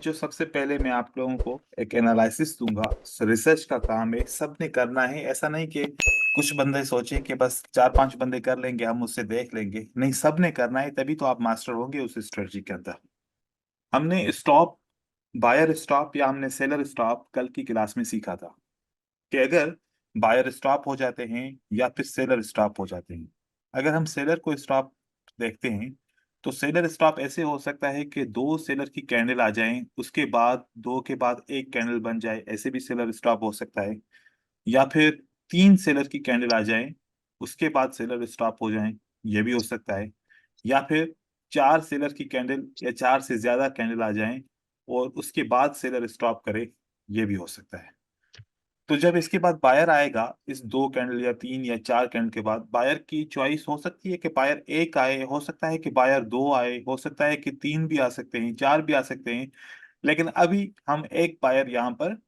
जो सबसे पहले मैं आप लोगों को एक एनालिसिस दूंगा। रिसर्च का काम है, सबने करना है। ऐसा नहीं कि कुछ बंदे सोचे कि बस चार पांच बंदे कर लेंगे, हम उससे देख लेंगे। नहीं, सबने करना है, तभी तो आप मास्टर होंगे उस स्ट्रेटजी के अंदर। हमने स्टॉप, बायर स्टॉप या हमने सेलर स्टॉप कल की क्लास में सीखा था कि अगर बायर स्टॉप हो जाते हैं या फिर सेलर स्टॉप हो जाते हैं। अगर हम सेलर को स्टॉप देखते हैं तो सेलर स्टॉप ऐसे हो सकता है कि दो सेलर की कैंडल आ जाएं, उसके बाद दो के बाद एक कैंडल बन जाए, ऐसे भी सेलर स्टॉप हो सकता है। या फिर तीन सेलर की कैंडल आ जाएं, उसके बाद सेलर स्टॉप हो जाएं, ये भी हो सकता है। या फिर चार सेलर की कैंडल या चार से ज्यादा कैंडल आ जाएं और उसके बाद सेलर स्टॉप करे, ये भी हो सकता है। तो जब इसके बाद बायर आएगा, इस दो कैंडल या तीन या चार कैंडल के बाद बायर की चॉइस हो सकती है कि बायर एक आए, हो सकता है कि बायर दो आए, हो सकता है कि तीन भी आ सकते हैं, चार भी आ सकते हैं। लेकिन अभी हम एक बायर यहाँ पर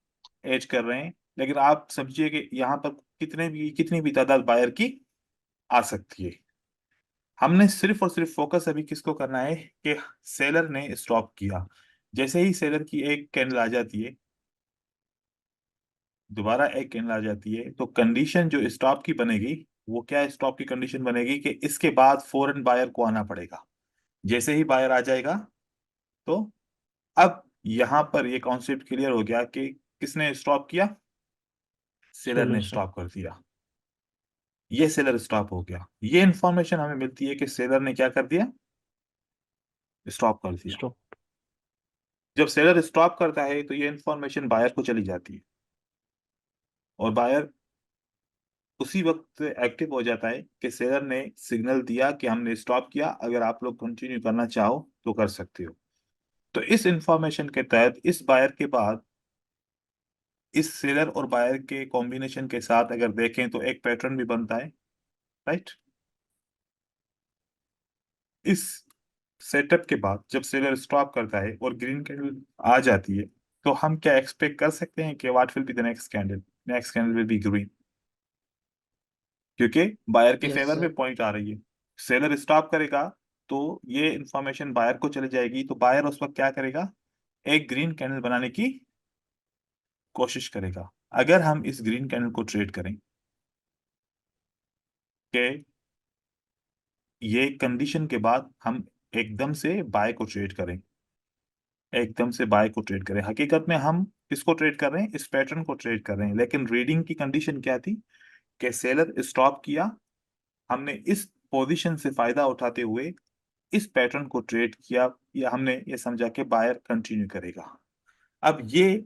एड कर रहे हैं। लेकिन आप समझिए कि यहाँ पर कितनी भी तादाद बायर की आ सकती है। हमने सिर्फ और सिर्फ फोकस अभी किसको करना है कि सेलर ने स्टॉप किया। जैसे ही सेलर की एक कैंडल आ जाती है, दोबारा एक कैंडल आ जाती है, तो कंडीशन जो स्टॉप की बनेगी, वो क्या स्टॉप की कंडीशन बनेगी कि इसके बाद फौरन बायर को आना पड़ेगा। जैसे ही बायर आ जाएगा, तो अब यहां पर ये कॉन्सेप्ट क्लियर हो गया कि किसने स्टॉप किया, सेलर चलो ने सर। स्टॉप कर दिया। ये सेलर स्टॉप हो गया। ये इंफॉर्मेशन हमें मिलती है कि सेलर ने क्या कर दिया, स्टॉप कर दिया। स्टॉप। जब सेलर स्टॉप करता है तो ये इंफॉर्मेशन बायर को चली जाती है और बायर उसी वक्त एक्टिव हो जाता है कि सेलर ने सिग्नल दिया कि हमने स्टॉप किया, अगर आप लोग कंटिन्यू करना चाहो तो कर सकते हो। तो इस इंफॉर्मेशन के तहत इस बायर के बाद, इस सेलर और बायर के कॉम्बिनेशन के साथ अगर देखें तो एक पैटर्न भी बनता है, राइट। इस सेटअप के बाद जब सेलर स्टॉप करता है और ग्रीन कैंडल आ जाती है, तो हम क्या एक्सपेक्ट कर सकते हैं कि what will be the next candle. Next candle will be green, क्योंकि बायर के यस फेवर सर। में पॉइंट आ रही है। सेलर स्टॉप करेगा तो ये इंफॉर्मेशन बायर को चली जाएगी, तो बायर उस वक्त क्या करेगा, एक ग्रीन कैंडल बनाने की कोशिश करेगा। अगर हम इस ग्रीन कैंडल को ट्रेड करें कि ये कंडीशन के बाद हम एकदम से बाय को ट्रेड करें, एकदम से बाय को ट्रेड करें, हकीकत में हम किसको ट्रेड कर रहे हैं, इस पैटर्न को ट्रेड कर रहे हैं। लेकिन रीडिंग की कंडीशन क्या थी कि सेलर स्टॉप किया, हमने इस पोजीशन से फायदा उठाते हुए इस पैटर्न को ट्रेड किया, या हमने ये समझा कि बायर कंटिन्यू करेगा। अब ये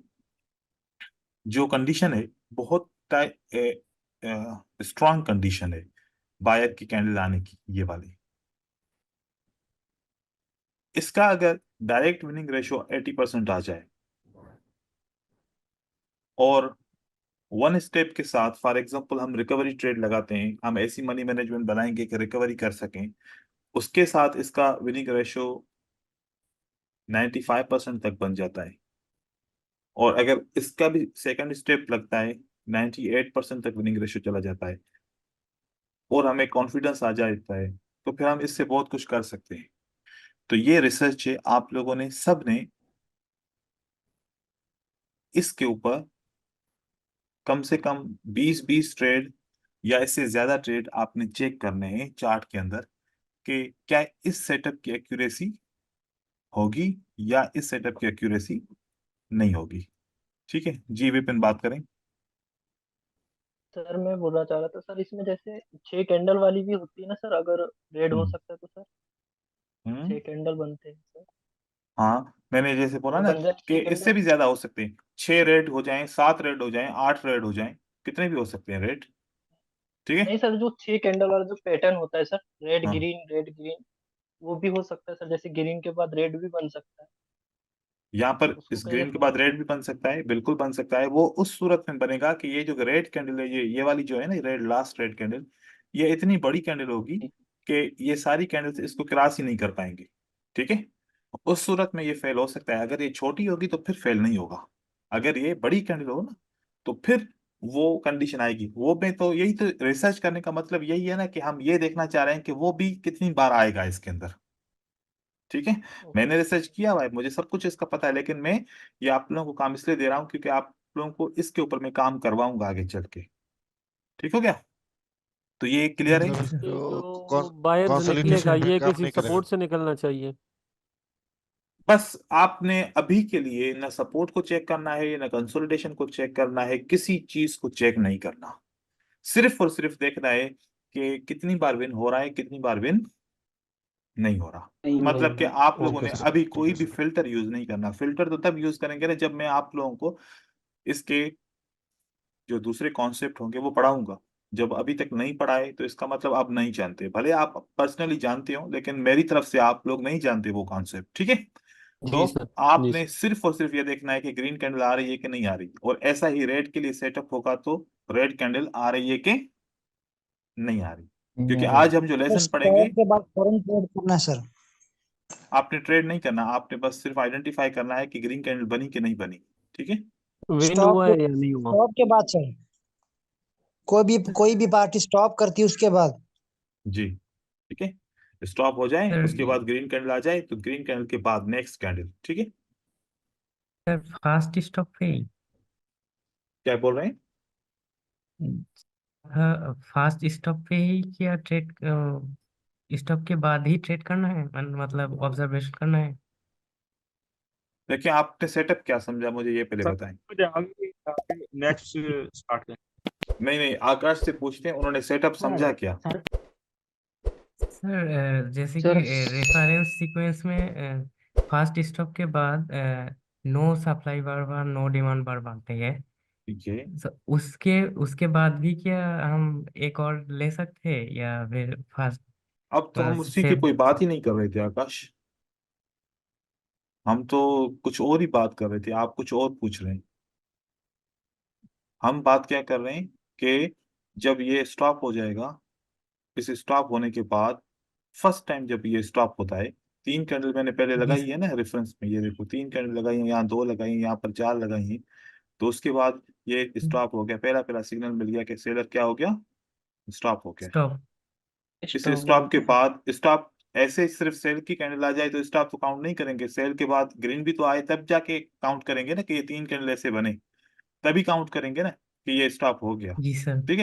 जो कंडीशन है, बहुत स्ट्रांग कंडीशन है बायर की कैंडल आने की, ये वाली। इसका अगर डायरेक्ट विनिंग रेशियो 80% आ जाए और वन स्टेप के साथ, फॉर एग्जांपल हम रिकवरी ट्रेड लगाते हैं, हम ऐसी मनी मैनेजमेंट बनाएंगे कि रिकवरी कर सकें, उसके साथ इसका विनिंग रेशियो 95% तक बन जाता है। और अगर इसका भी सेकंड स्टेप लगता है, 98% तक विनिंग रेशियो चला जाता है और हमें कॉन्फिडेंस आ जाता है, तो फिर हम इससे बहुत कुछ कर सकते हैं। तो ये रिसर्च है, आप लोगों ने सब ने इसके ऊपर कम से कम 20-20 ट्रेड या इससे ज्यादा ट्रेड आपने चेक करने हैं चार्ट के अंदर कि क्या इस सेटअप की एक्यूरेसी होगी या इस सेटअप की एक्यूरेसी नहीं होगी। ठीक है जी, विपिन बात करें। सर मैं बोलना चाह रहा था सर, इसमें जैसे 6 कैंडल वाली भी होती है ना सर, अगर रेड हो हम्म सकता है तो सर हम्म, 6 कैंडल बनते हैं सर। हाँ मैंने जैसे बोला अगर ना बन जाए कि छह इससे कैंडल भी ज्यादा हो सकते हैं। 6 रेड हो जाएं, 7 रेड हो जाएं, 8 रेड हो जाएं, कितने भी हो सकते हैं रेड। ठीक है। नहीं सर, जो 6 कैंडल वाला जो पैटर्न होता है सर, हाँ, रेड ग्रीन, वो भी हो सकता है सर, जैसे ग्रीन के बाद रेड भी बन सकता है। यहाँ पर उसको इस कैसे ग्रीन के बाद फॉलो रेड करें? भी बन सकता है, बिल्कुल बन सकता है। वो उस सूरत में बनेगा कि ये जो रेड कैंडल है, ये वाली जो है ना, रेड लास्ट रेड कैंडल, ये इतनी बड़ी कैंडल होगी कि ये सारी कैंडल्स इसको क्रॉस ही नहीं कर पाएंगे। ठीक है। उस सूरत में ये फेल हो सकता है। अगर ये छोटी होगी तो फिर फेल नहीं होगा। अगर ये बड़ी कैंडल हो ना, तो फिर वो कंडीशन आएगी। वो में तो यही तो रिसर्च करने का मतलब यही है ना कि हम ये देखना चाह रहे हैं कि वो भी कितनी बार आएगा इसके अंदर। ठीक है। ओके। मैंने रिसर्च किया हुआ है, मुझे सब कुछ इसका पता है, लेकिन मैं ये आप लोगों को काम इसलिए दे रहा हूँ क्योंकि आप लोगों को इसके ऊपर मैं काम करवाऊंगा आगे चल के। ठीक हो गया? तो ये क्लियर है। सर इसके जो जो बायर्स निकलेगा कंसोलिडेशन पे ये काम किसी नहीं करेगा। सपोर्ट से निकलना चाहिए? बस आपने अभी के लिए ना सपोर्ट को चेक करना है ना कंसोलिडेशन को चेक करना है, किसी चीज को चेक नहीं करना। सिर्फ और सिर्फ देखना है कि कितनी बार विन हो रहा है, कितनी बार विन नहीं हो रहा। नहीं मतलब कि नहीं। आप लोगों ओके ने सर। अभी ठीक कोई है भी सर। फिल्टर यूज नहीं करना। फिल्टर तो तब यूज करेंगे ना जब मैं आप लोगों को इसके जो दूसरे कॉन्सेप्ट होंगे वो पढ़ाऊंगा। जब अभी तक नहीं पढ़ाए तो इसका मतलब आप नहीं जानते, भले आप पर्सनली जानते हो लेकिन मेरी तरफ से आप लोग नहीं जानते वो कॉन्सेप्ट। ठीक है? तो जी सर। जी आपने सर। सिर्फ और सिर्फ ये देखना है कि ग्रीन कैंडल आ रही है कि नहीं आ रही, और ऐसा ही रेड के लिए सेटअप होगा तो रेड कैंडल आ रही है कि नहीं आ रही। क्योंकि नहीं आ रही। आज हम जो तो लेसन स्टॉप पढ़ेंगे, के बाद फौरन ट्रेड करना है सर। आपने ट्रेड नहीं करना, आपने बस सिर्फ आइडेंटिफाई करना है कि ग्रीन कैंडल बनी कि नहीं बनी। ठीक है? विन स्टॉप हुआ के है या नहीं हुआ? स्टॉप के बाद सर, कोई भी पार्टी स्टॉप करती है उसके बाद। जी। ठीक है। स्टॉप हो जाए सर उसके बाद ग्रीन कैंडल आ जाए तो ग्रीन कैंडल के बाद नेक्स्ट कैंडल। ठीक है? सर फास्ट स्टॉप पे ही। क्या बोल रहे हैं? हाँ, फास्ट स्टॉप पे ही क्या ट्रेड, स्टॉप के बाद ही ट्रेड करना है, मतलब ऑब्जर्वेशन करना है? देखिए आपने सेटअप क्या समझा मुझे ये पहले सर बताएं। मुझे आगे आगे नेक्स्ट स्टार्ट करें। नहीं नहीं, आकाश से पूछते हैं उन्होंने सेटअप सर समझा क्या। सर सर जैसे कि सर रेफरेंस सीक्वेंस में फास्ट स्टॉप के बाद नो सप्लाई बार बार नो डिमांड बार बनते हैं। ठीक है। उसके उसके बाद भी क्या हम एक और ले सकते हैं या फिर फास्ट अब तो हम बस उसी की सेम? कोई बात ही नहीं कर रहे थे आकाश, हम तो कुछ और ही बात कर रहे थे, आप कुछ और पूछ रहे हैं। हम बात क्या कर रहे हैं कि जब ये स्टॉप हो जाएगा, इस स्टॉप होने के बाद फर्स्ट टाइम जब ये स्टॉप होता है, तीन कैंडल मैंने पहले जी लगाई है ना रेफरेंस में, ये देखो तीन कैंडल लगाई है, यहाँ दो लगाई है, यहाँ पर चार लगाई है। तो उसके बाद ये स्टॉप हो गया, पहला पहला सिग्नल मिल गया कि सेलर क्या हो गया, स्टॉप हो गया। स्टॉप। इस स्टॉप स्टॉप के ओके सर। बाद स्टॉप ऐसे सिर्फ सेल की कैंडल आ जाए तो स्टॉप तो काउंट नहीं करेंगे, सेल के बाद ग्रीन भी तो आए तब जाके काउंट करेंगे ना कि ये तीन कैंडल ऐसे बने, तभी काउंट करेंगे ना कि ये स्टॉप हो गया। जी सर। ठीक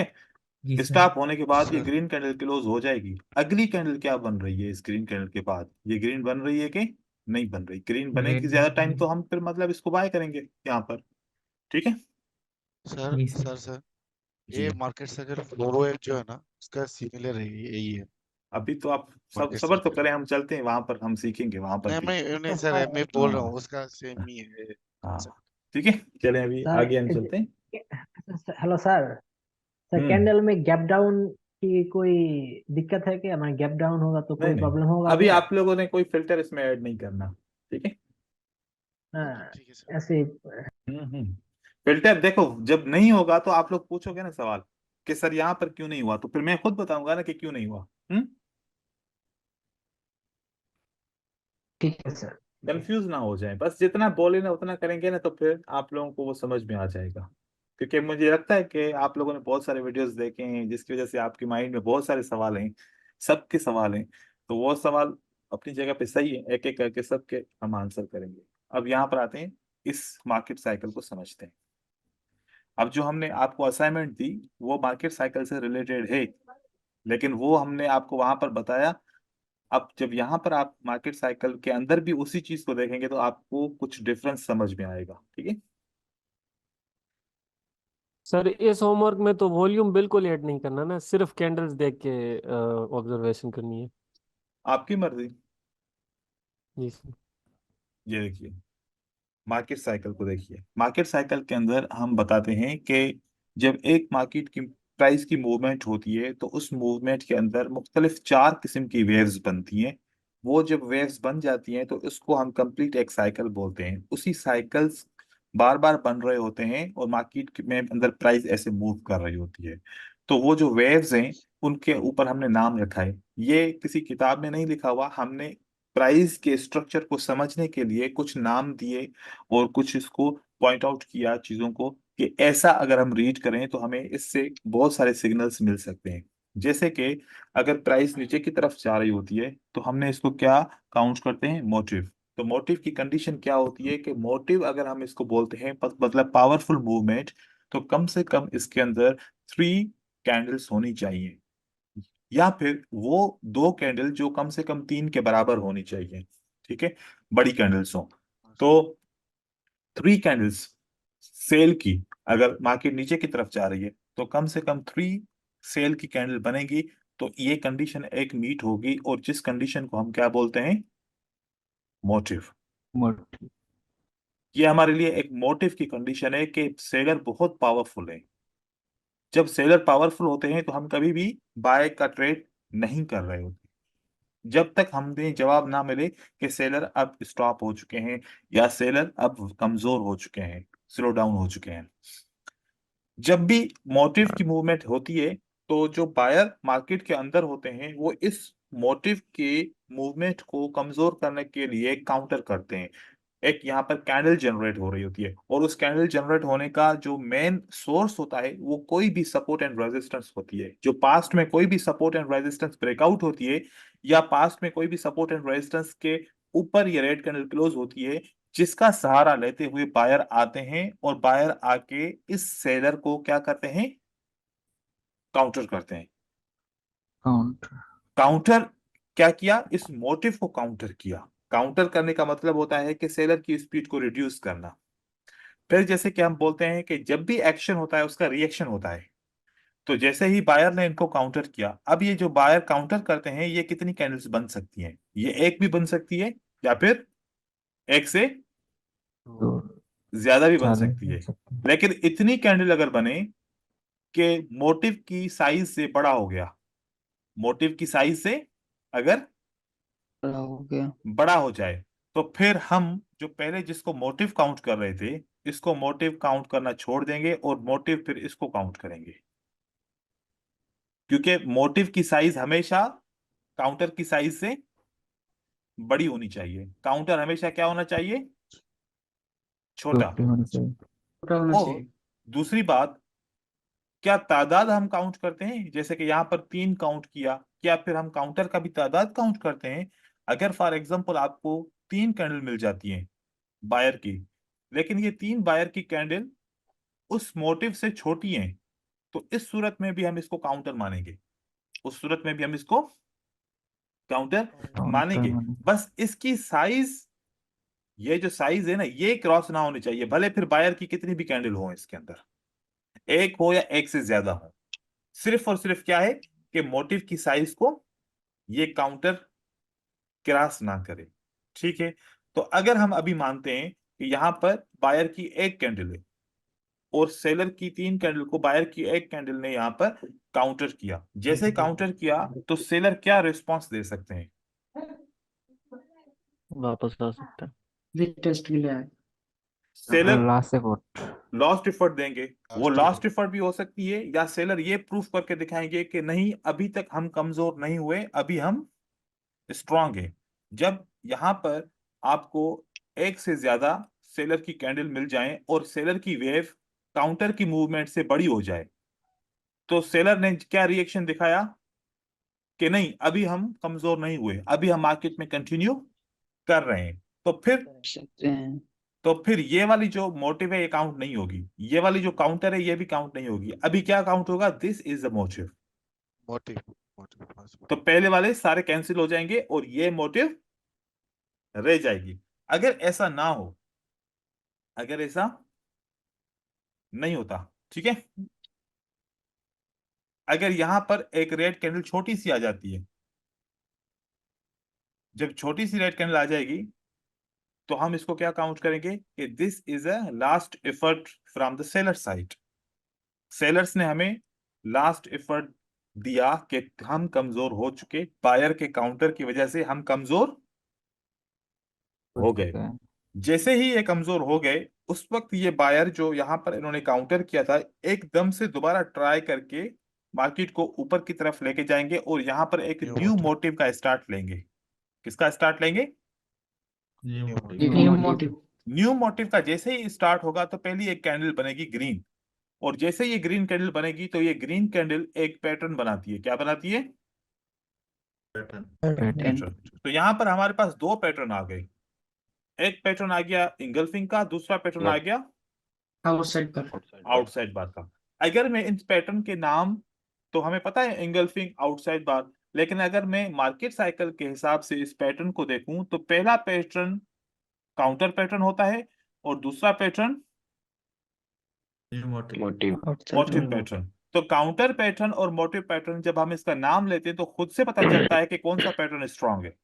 जी है? सर। स्टॉप होने के बाद ये सर ग्रीन कैंडल क्लोज हो जाएगी। अगली कैंडल क्या बन रही है, इस ग्रीन कैंडल के बाद ये ग्रीन बन रही है कि नहीं बन रही? ग्रीन बनेगी रेड ज्यादा बन टाइम रही। तो हम फिर मतलब इसको बाय करेंगे यहाँ पर। ठीक है? सर जी सर। सर सर ये जी। मार्केट से अगर फ्लोरो एक जो है ना उसका सिमिलर है, यही है अभी तो आप सब मार्केट सबर तो सर्किट। करें, हम चलते हैं वहां पर, हम सीखेंगे वहां पर नहीं भी। मैं नहीं तो सर मैं बोल रहा हूँ हाँ उसका सेम ही है हाँ। concept। ठीक है, चलें अभी सर आगे हम चलते हैं। Hello sir. सर हम्म। कैंडल में गैप डाउन की कोई दिक्कत है क्या? हमारा गैप डाउन होगा तो नहीं कोई नहीं, प्रॉब्लम होगा अभी क्या? आप लोगों ने कोई फिल्टर इसमें ऐड नहीं करना। ठीक है? ओके हाँ, ठीक है सर। ऐसे। हम्म। फिल्टर देखो, जब नहीं होगा तो आप लोग पूछोगे ना सवाल कि सर यहाँ पर क्यों नहीं हुआ, तो फिर मैं खुद बताऊंगा ना कि क्यों नहीं हुआ। हम्म। ठीक है सर। कंफ्यूज ना हो जाए, बस जितना बोले ना उतना करेंगे ना तो फिर आप लोगों को वो समझ में आ जाएगा। क्योंकि मुझे लगता है कि आप लोगों ने बहुत सारे वीडियोस देखे हैं जिसकी वजह से आपके माइंड में बहुत सारे सवाल हैं, सबके सवाल हैं। तो वो सवाल अपनी जगह पे सही है, एक एक करके सबके हम आंसर करेंगे। अब यहाँ पर आते हैं, इस मार्केट साइकिल को समझते हैं। अब जो हमने आपको असाइनमेंट दी वो मार्केट साइकिल से रिलेटेड है, लेकिन वो हमने आपको वहां पर बताया। अब जब यहाँ पर आप मार्केट साइकिल के अंदर भी उसी चीज को देखेंगे तो आपको कुछ डिफरेंस समझ में आएगा। ठीक है? सर इस होमवर्क में तो वॉल्यूम बिल्कुल ऐड नहीं करना ना, सिर्फ कैंडल्स देख के ऑब्जर्वेशन करनी है। आपकी मर्जी। जी सर। ये देखिए, मार्केट साइकिल को देखिए। मार्केट साइकिल के अंदर हम बताते हैं कि जब एक मार्केट की प्राइस की मूवमेंट होती है तो उस मूवमेंट के अंदर मुख्तलिफ चार किस्म की वेव्स बनती हैं। वो जब वेव्स बन जाती हैं तो उसको हम कंप्लीट एक साइकिल बोलते हैं। उसी साइकिल्स बार बार बन रहे होते हैं और मार्केट में अंदर प्राइस ऐसे मूव कर रही होती है। तो वो जो वेव्स हैं उनके ऊपर हमने नाम रखा है, ये किसी किताब में नहीं लिखा हुआ, हमने प्राइस के स्ट्रक्चर को समझने के लिए कुछ नाम दिए और कुछ इसको पॉइंट आउट किया चीजों को कि ऐसा अगर हम रीड करें तो हमें इससे बहुत सारे सिग्नल्स मिल सकते हैं। जैसे कि अगर प्राइस नीचे की तरफ जा रही होती है तो हमने इसको क्या काउंट करते हैं, मोटिव। तो मोटिव की कंडीशन क्या होती है कि मोटिव अगर हम इसको बोलते हैं मतलब पावरफुल मूवमेंट, तो कम से कम इसके अंदर 3 कैंडल्स होनी चाहिए, या फिर वो 2 कैंडल जो कम से कम 3 के बराबर होनी चाहिए, ठीक है, बड़ी कैंडल्स हो। तो 3 कैंडल्स सेल की, अगर मार्केट नीचे की तरफ जा रही है तो कम से कम 3 सेल की कैंडल बनेगी, तो ये कंडीशन एक मीट होगी, और जिस कंडीशन को हम क्या बोलते हैं, मोटिव। मोटिव। ये हमारे लिए एक मोटिव की कंडीशन है कि सेलर बहुत पावरफुल है। जब सेलर पावरफुल होते हैं तो हम कभी भी बाय का ट्रेड नहीं कर रहे होते, जब तक हमें जवाब ना मिले कि सेलर अब स्टॉप हो चुके हैं या सेलर अब कमजोर हो चुके हैं, स्लो डाउन हो चुके हैं। जब भी मोटिव की मूवमेंट होती है तो जो बायर मार्केट के अंदर होते हैं वो इस मोटिव के मूवमेंट को कमजोर करने के लिए काउंटर करते हैं। एक यहाँ पर कैंडल जनरेट हो रही होती है, और उस कैंडल जनरेट होने का जो मेन सोर्स होता है वो कोई भी सपोर्ट एंड रेजिस्टेंस होती है। जो पास्ट में कोई भी सपोर्ट एंड रेजिस्टेंस ब्रेकआउट होती है, या पास्ट में कोई भी सपोर्ट एंड रेजिस्टेंस के ऊपर ये रेड कैंडल क्लोज होती है, जिसका सहारा लेते हुए बायर आते हैं, और बायर आके इस सेलर को क्या करते हैं, काउंटर करते हैं। काउंटर। काउंटर क्या किया, इस मोटिव को काउंटर किया। काउंटर करने का मतलब होता है कि सेलर की स्पीड को रिड्यूस करना। फिर जैसे कि हम बोलते हैं कि जब भी एक्शन होता है उसका रिएक्शन होता है, तो जैसे ही बायर ने इनको काउंटर किया, अब ये जो बायर काउंटर करते हैं ये कितनी कैंडल्स बन सकती हैं, ये एक भी बन सकती है, या फिर एक से तो ज्यादा भी बन ज्यादा सकती बन है। सकते हैं। लेकिन इतनी कैंडल अगर बने कि मोटिव की साइज से बड़ा हो गया, मोटिव की साइज से अगर बड़ा हो गया। बड़ा हो जाए, तो फिर हम जो पहले जिसको मोटिव काउंट कर रहे थे, इसको मोटिव काउंट करना छोड़ देंगे, और मोटिव फिर इसको काउंट करेंगे। क्योंकि मोटिव की साइज हमेशा काउंटर की साइज से बड़ी होनी चाहिए। काउंटर हमेशा क्या होना चाहिए, छोटा। छोटी होनी चाहिए। छोटा होना और चाहिए। दूसरी बात, क्या तादाद हम काउंट करते हैं, जैसे कि यहाँ पर 3 काउंट किया, क्या फिर हम काउंटर का भी तादाद काउंट करते हैं? अगर फॉर एग्जांपल आपको 3 कैंडल मिल जाती हैं बायर की, लेकिन ये 3 बायर की कैंडल उस मोटिव से छोटी हैं, तो इस सूरत में भी हम इसको काउंटर मानेंगे, उस सूरत में भी हम इसको काउंटर काउंटर मानेंगे। माने। बस इसकी साइज, ये जो साइज है ना, ये क्रॉस ना होनी चाहिए, भले फिर बायर की कितनी भी कैंडल हो इसके अंदर, एक हो या एक से ज्यादा हो। सिर्फ और सिर्फ क्या है कि मोटिव की साइज को ये काउंटर क्रॉस ना करे, ठीक है। तो अगर हम अभी मानते हैं कि यहां पर बायर की एक कैंडल है, और सेलर की 3 कैंडल को बायर की एक कैंडल ने यहां पर काउंटर किया, जैसे काउंटर किया तो सेलर क्या रिस्पॉन्स दे सकते हैं, वापस ला सकते हैं। टेस्ट के लिए आए। सेलर लास्ट से वोट। लॉस्ट एफर्ट देंगे। वो Last लॉस्ट एफर्ट भी हो सकती है, या सेलर ये प्रूफ करके दिखाएंगे कि नहीं, अभी तक हम कमजोर नहीं हुए, अभी हम स्ट्रांग है। जब यहां पर आपको एक से ज्यादा सेलर की कैंडल मिल जाए और सेलर की वेव काउंटर की मूवमेंट से बड़ी हो जाए, तो सेलर ने क्या रिएक्शन दिखाया कि नहीं, अभी हम कमजोर नहीं हुए, अभी हम मार्केट में कंटिन्यू कर रहे हैं। कर सकते हैं। तो फिर ये वाली जो मोटिव है ये काउंट नहीं होगी, ये वाली जो काउंटर है ये भी काउंट नहीं होगी। अभी क्या काउंट होगा, this is the motive. Motive motive तो पहले वाले सारे कैंसिल हो जाएंगे और ये मोटिव रह जाएगी। अगर ऐसा ना हो, अगर ऐसा नहीं होता, ठीक है, अगर यहां पर एक रेड कैंडल छोटी सी आ जाती है, जब छोटी सी रेड कैंडल आ जाएगी तो हम इसको क्या काउंट करेंगे कि this is a last effort from the seller side. Sellers ने हमें लास्ट एफर्ट दिया कि हम कमजोर हो चुके, बायर के काउंटर की वजह से हम कमजोर हो गए। चुका है। जैसे ही ये कमजोर हो गए, उस वक्त ये बायर जो यहाँ पर इन्होंने काउंटर किया था, एकदम से दोबारा ट्राई करके मार्केट को ऊपर की तरफ लेके जाएंगे, और यहाँ पर एक New न्यू motive. मोटिव का स्टार्ट लेंगे। किसका स्टार्ट लेंगे, New motive. New motive. New motive का। जैसे ही स्टार्ट होगा तो पहली एक कैंडल बनेगी ग्रीन, और जैसे ये ग्रीन कैंडल बनेगी तो ये ग्रीन कैंडल एक पैटर्न बनाती है। क्या बनाती है? पैटर्न। तो यहाँ पर हमारे पास दो पैटर्न आ गए। एक पैटर्न आ गया इंगल्फिंग का, दूसरा पैटर्न आ गया आउटसाइड पर आउटसाइड बार का। अगर मैं इन पैटर्न के नाम, तो हमें पता है इंगल्फिंग, आउटसाइड बार, लेकिन अगर मैं मार्केट साइकिल के हिसाब से इस पैटर्न को देखूं तो पहला पैटर्न काउंटर पैटर्न होता है और दूसरा पैटर्न आउटसाइड मोटिव पैटर्न। तो काउंटर पैटर्न और मोटिव पैटर्न जब हम इसका नाम लेते हैं तो खुद से पता चलता है कि कौन सा पैटर्न स्ट्रांग है।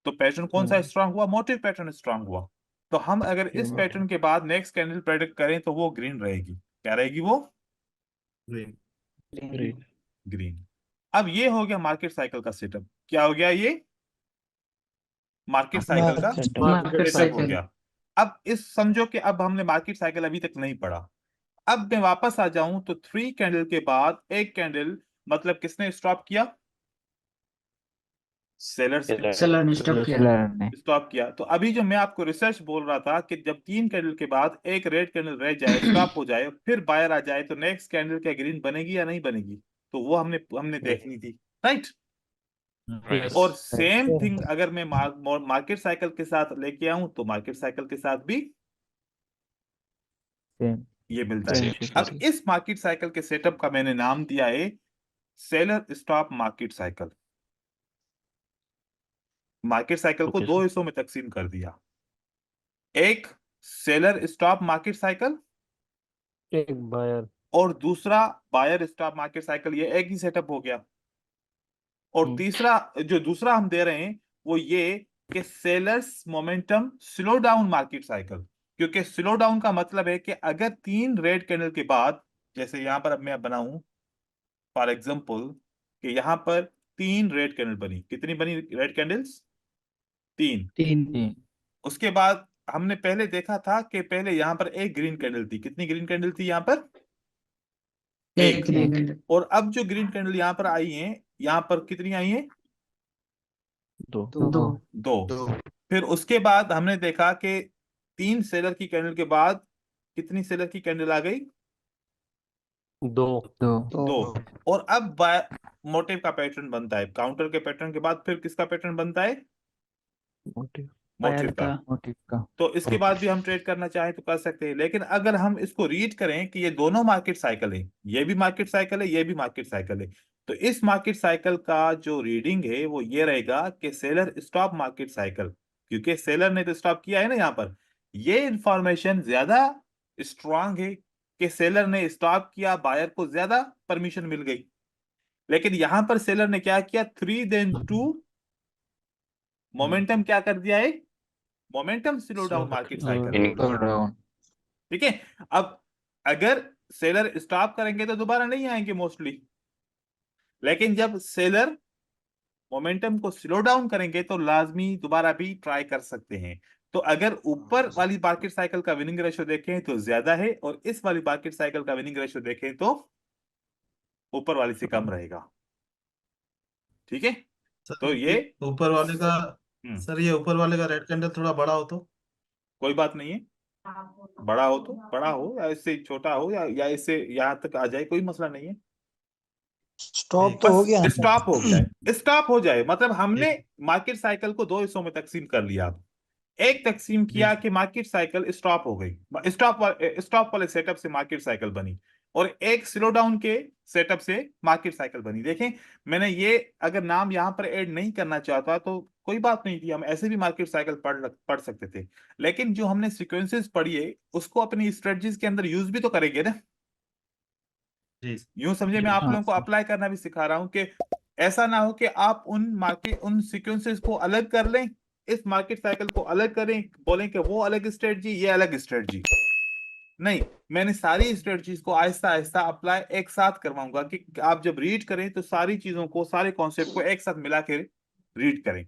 तो पैटर्न कौन सा स्ट्रांग हुआ? मोटिव पैटर्न स्ट्रांग हुआ। तो हम अगर इस पैटर्न के बाद नेक्स्ट कैंडल प्रेडिक्ट करें तो वो ग्रीन रहेगी। क्या रहेगी वो? ग्रीन। अब ये हो गया मार्केट साइकिल का सेटअप। क्या हो गया ये? मार्केट साइकिल का मार्केट सेटअप हो साइकिल गया। अब इस समझो कि अब हमने मार्केट साइकिल अभी तक नहीं पढ़ा। अब मैं वापस आ जाऊं तो 3 कैंडल के बाद एक कैंडल, मतलब किसने स्टॉप किया? सेलर्स ने सेलर ने स्टॉप किया स्टॉप किया। तो अभी जो मैं आपको रिसर्च बोल रहा था कि जब 3 कैंडल के बाद एक रेड कैंडल रह जाए, स्टॉप हो जाए, फिर बायर आ जाए, तो नेक्स्ट कैंडल क्या ग्रीन बनेगी या नहीं बनेगी? तो वो हमने देखनी थी, राइट? यस और सेम थिंग अगर मैं मार्केट साइकिल के साथ लेके आऊं तो मार्केट साइकिल के साथ भी ये मिलता है। अब इस मार्केट साइकिल के सेटअप का मैंने नाम दिया है seller stop market cycle. Market cycle को दो हिस्सों में तकसीम कर दिया। एक सेलर स्टॉप मार्केट साइकिल एक बायर और दूसरा बायर स्टॉप मार्केट साइकिल। ये एक ही सेटअप हो गया। और तीसरा जो दूसरा हम दे रहे हैं वो ये कि sellers momentum slow down market cycle. क्योंकि स्लो डाउन का मतलब है कि अगर 3 रेड कैंडल के बाद, जैसे यहां पर अब मैं बनाऊं फॉर एग्जांपल कि यहां पर 3 रेड कैंडल बनी। कितनी बनी रेड कैंडल्स? 3। उसके बाद हमने पहले देखा था कि पहले यहां पर एक ग्रीन कैंडल थी। कितनी ग्रीन कैंडल थी यहां पर? एक। और अब जो ग्रीन कैंडल यहां पर आई है, यहां पर कितनी आई है? दो। फिर उसके बाद हमने देखा कि 3 सेलर की कैंडल के बाद कितनी सेलर की कैंडल आ गई? दो। और अब मोटिव का पैटर्न बनता है। काउंटर के पैटर्न के बाद फिर किसका पैटर्न बनता है? मोटिव का। तो इसके बाद भी हम ट्रेड करना चाहें तो कर सकते हैं। लेकिन अगर हम इसको रीड करें कि ये दोनों मार्केट साइकिल है, ये भी मार्केट साइकिल है, ये भी मार्केट साइकिल है, तो इस मार्केट साइकिल का जो रीडिंग है वो ये रहेगा कि सेलर स्टॉप मार्केट साइकिल। क्योंकि सेलर ने तो स्टॉप किया है ना यहाँ पर। ये इंफॉर्मेशन ज्यादा स्ट्रांग है कि सेलर ने स्टॉप किया, बायर को ज्यादा परमिशन मिल गई। लेकिन यहां पर सेलर ने क्या किया? 3 then 2 मोमेंटम क्या कर दिया है? Momentum slow down market cycle. ठीक है। अब अगर सेलर स्टॉप करेंगे तो दोबारा नहीं आएंगे मोस्टली, लेकिन जब सेलर मोमेंटम को स्लो डाउन करेंगे तो लाजमी दोबारा भी ट्राई कर सकते हैं। तो अगर ऊपर वाली मार्केट साइकिल का विनिंग रेशियो देखें तो ज्यादा है और इस वाली मार्केट साइकिल का विनिंग रेशियो देखें तो ऊपर वाली से कम रहेगा। ठीक है। तो ये ऊपर वाले का हम्म, सर, ये ऊपर वाले का रेड कैंडल थोड़ा बड़ा हो तो कोई बात नहीं है। बड़ा हो तो बड़ा हो, या इससे छोटा हो, या इससे यहां तक आ जाए, कोई मसला नहीं है। स्टॉप तो हो गया बस स्टॉप हो जाए, स्टॉप हो जाए, मतलब हमने ठीक। मार्केट साइकिल को दो हिस्सों में तकसीम कर लिया। अब एक तकसीम किया कि मार्केट साइकिल स्टॉप हो गई, स्टॉप वाले सेटअप से मार्केट साइकिल बनी, और एक स्लो डाउन के सेटअप से मार्केट साइकिल बनी। देखें, मैंने ये अगर नाम यहां पर ऐड नहीं करना चाहता तो कोई बात नहीं थी, हम ऐसे भी मार्केट साइकिल पढ़ सकते थे। लेकिन जो हमने सीक्वेंसेस पढ़ी है उसको अपनी स्ट्रेटजीज के अंदर यूज भी तो करेंगे ना। जी यूं समझे, मैं आप लोगों को अप्लाई करना भी सिखा रहा हूं कि ऐसा ना हो कि आप उन सीक्वेंसेस को अलग कर लें, इस मार्केट साइकिल को अलग करें, बोलें कि वो अलग स्ट्रेटजी, ये अलग स्ट्रेटजी। नहीं, मैंने सारी स्ट्रेटजीज को आहिस्ता आहिस्ता अप्लाई एक साथ करवाऊंगा कि आप जब रीड करें तो सारी चीजों को, सारे कॉन्सेप्ट को एक साथ मिला के रीड करें।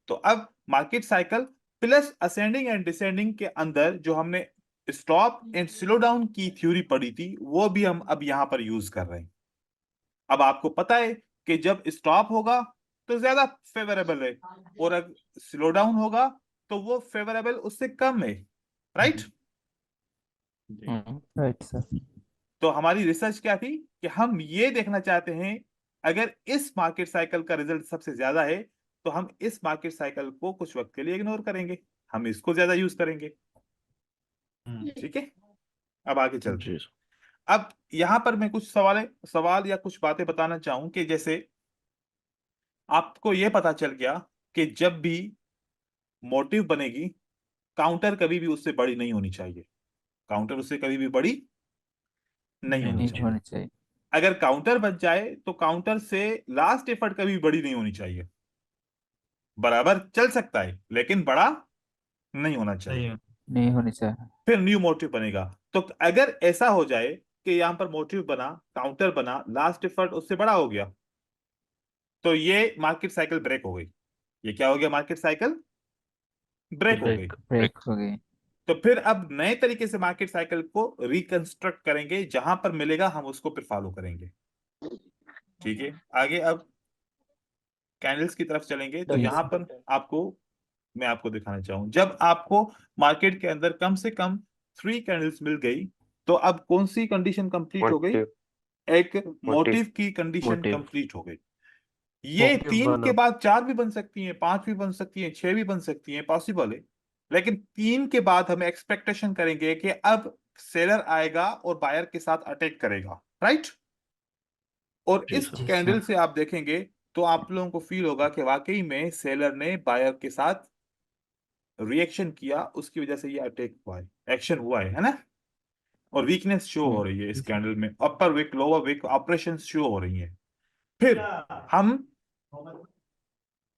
तो अब market cycle plus ascending and descending के अंदर जो हमने स्टॉप एंड स्लो डाउन की थ्योरी पढ़ी थी वो भी हम अब यहां पर यूज कर रहे हैं। अब आपको पता है कि जब स्टॉप होगा तो ज्यादा फेवरेबल है, और अगर स्लो डाउन होगा तो वो फेवरेबल उससे कम है, राइट? Right sir. तो हमारी रिसर्च क्या थी कि हम ये देखना चाहते हैं, अगर इस मार्केट साइकिल का रिजल्ट सबसे ज्यादा है तो हम इस मार्केट साइकिल को कुछ वक्त के लिए इग्नोर करेंगे, हम इसको ज्यादा यूज करेंगे। ठीक है, अब आगे चलते हैं। अब यहां पर मैं कुछ सवाल या कुछ बातें बताना चाहूं कि जैसे आपको यह पता चल गया कि जब भी मोटिव बनेगी, काउंटर कभी भी उससे बड़ी नहीं होनी चाहिए, काउंटर उससे कभी भी बड़ी नहीं होनी नहीं चाहिए। होनी चाहिए। अगर काउंटर बच जाए तो काउंटर से लास्ट एफर्ट कभी बड़ी नहीं होनी चाहिए, बराबर चल सकता है लेकिन बड़ा नहीं होना चाहिए। नहीं होनी चाहिए। फिर न्यू मोटिव बनेगा। तो अगर ऐसा हो जाए कि यहां पर मोटिव बना, काउंटर बना, लास्ट एफर्ट उससे बड़ा हो गया, तो ये मार्केट साइकिल ब्रेक हो गई। ये क्या हो गया? मार्केट साइकिल ब्रेक हो गई। ब्रेक हो गई। तो फिर अब नए तरीके से मार्केट साइकिल को रिकंस्ट्रक्ट करेंगे, जहां पर मिलेगा हम उसको फिर फॉलो करेंगे। ठीक है, आगे अब कैंडल्स की तरफ चलेंगे। तो जी यहां पर मैं आपको दिखाना चाहूँ, जब आपको मार्केट के अंदर कम से कम 3 कैंडल्स मिल गई, तो अब कौन सी कंडीशन कंप्लीट हो गई? एक मोटिव की कंडीशन कंप्लीट हो गई। ये मोटिव 3 के बना। बाद 4 भी बन सकती हैं, 5 भी बन सकती हैं, 6 भी बन सकती हैं, पॉसिबल है। लेकिन 3 के बाद हम एक्सपेक्टेशन करेंगे कि अब सेलर आएगा और बायर के साथ अटैक करेगा, राइट? और इस जी कैंडल सर। से आप देखेंगे तो आप लोगों को फील होगा कि वाकई में सेलर ने बायर के साथ रिएक्शन किया, उसकी वजह से ये अटैक हुआ है, एक्शन हुआ है ना? और वीकनेस शो हो रही है इस कैंडल में, upper wick lower wick operation show हो रही है। फिर हम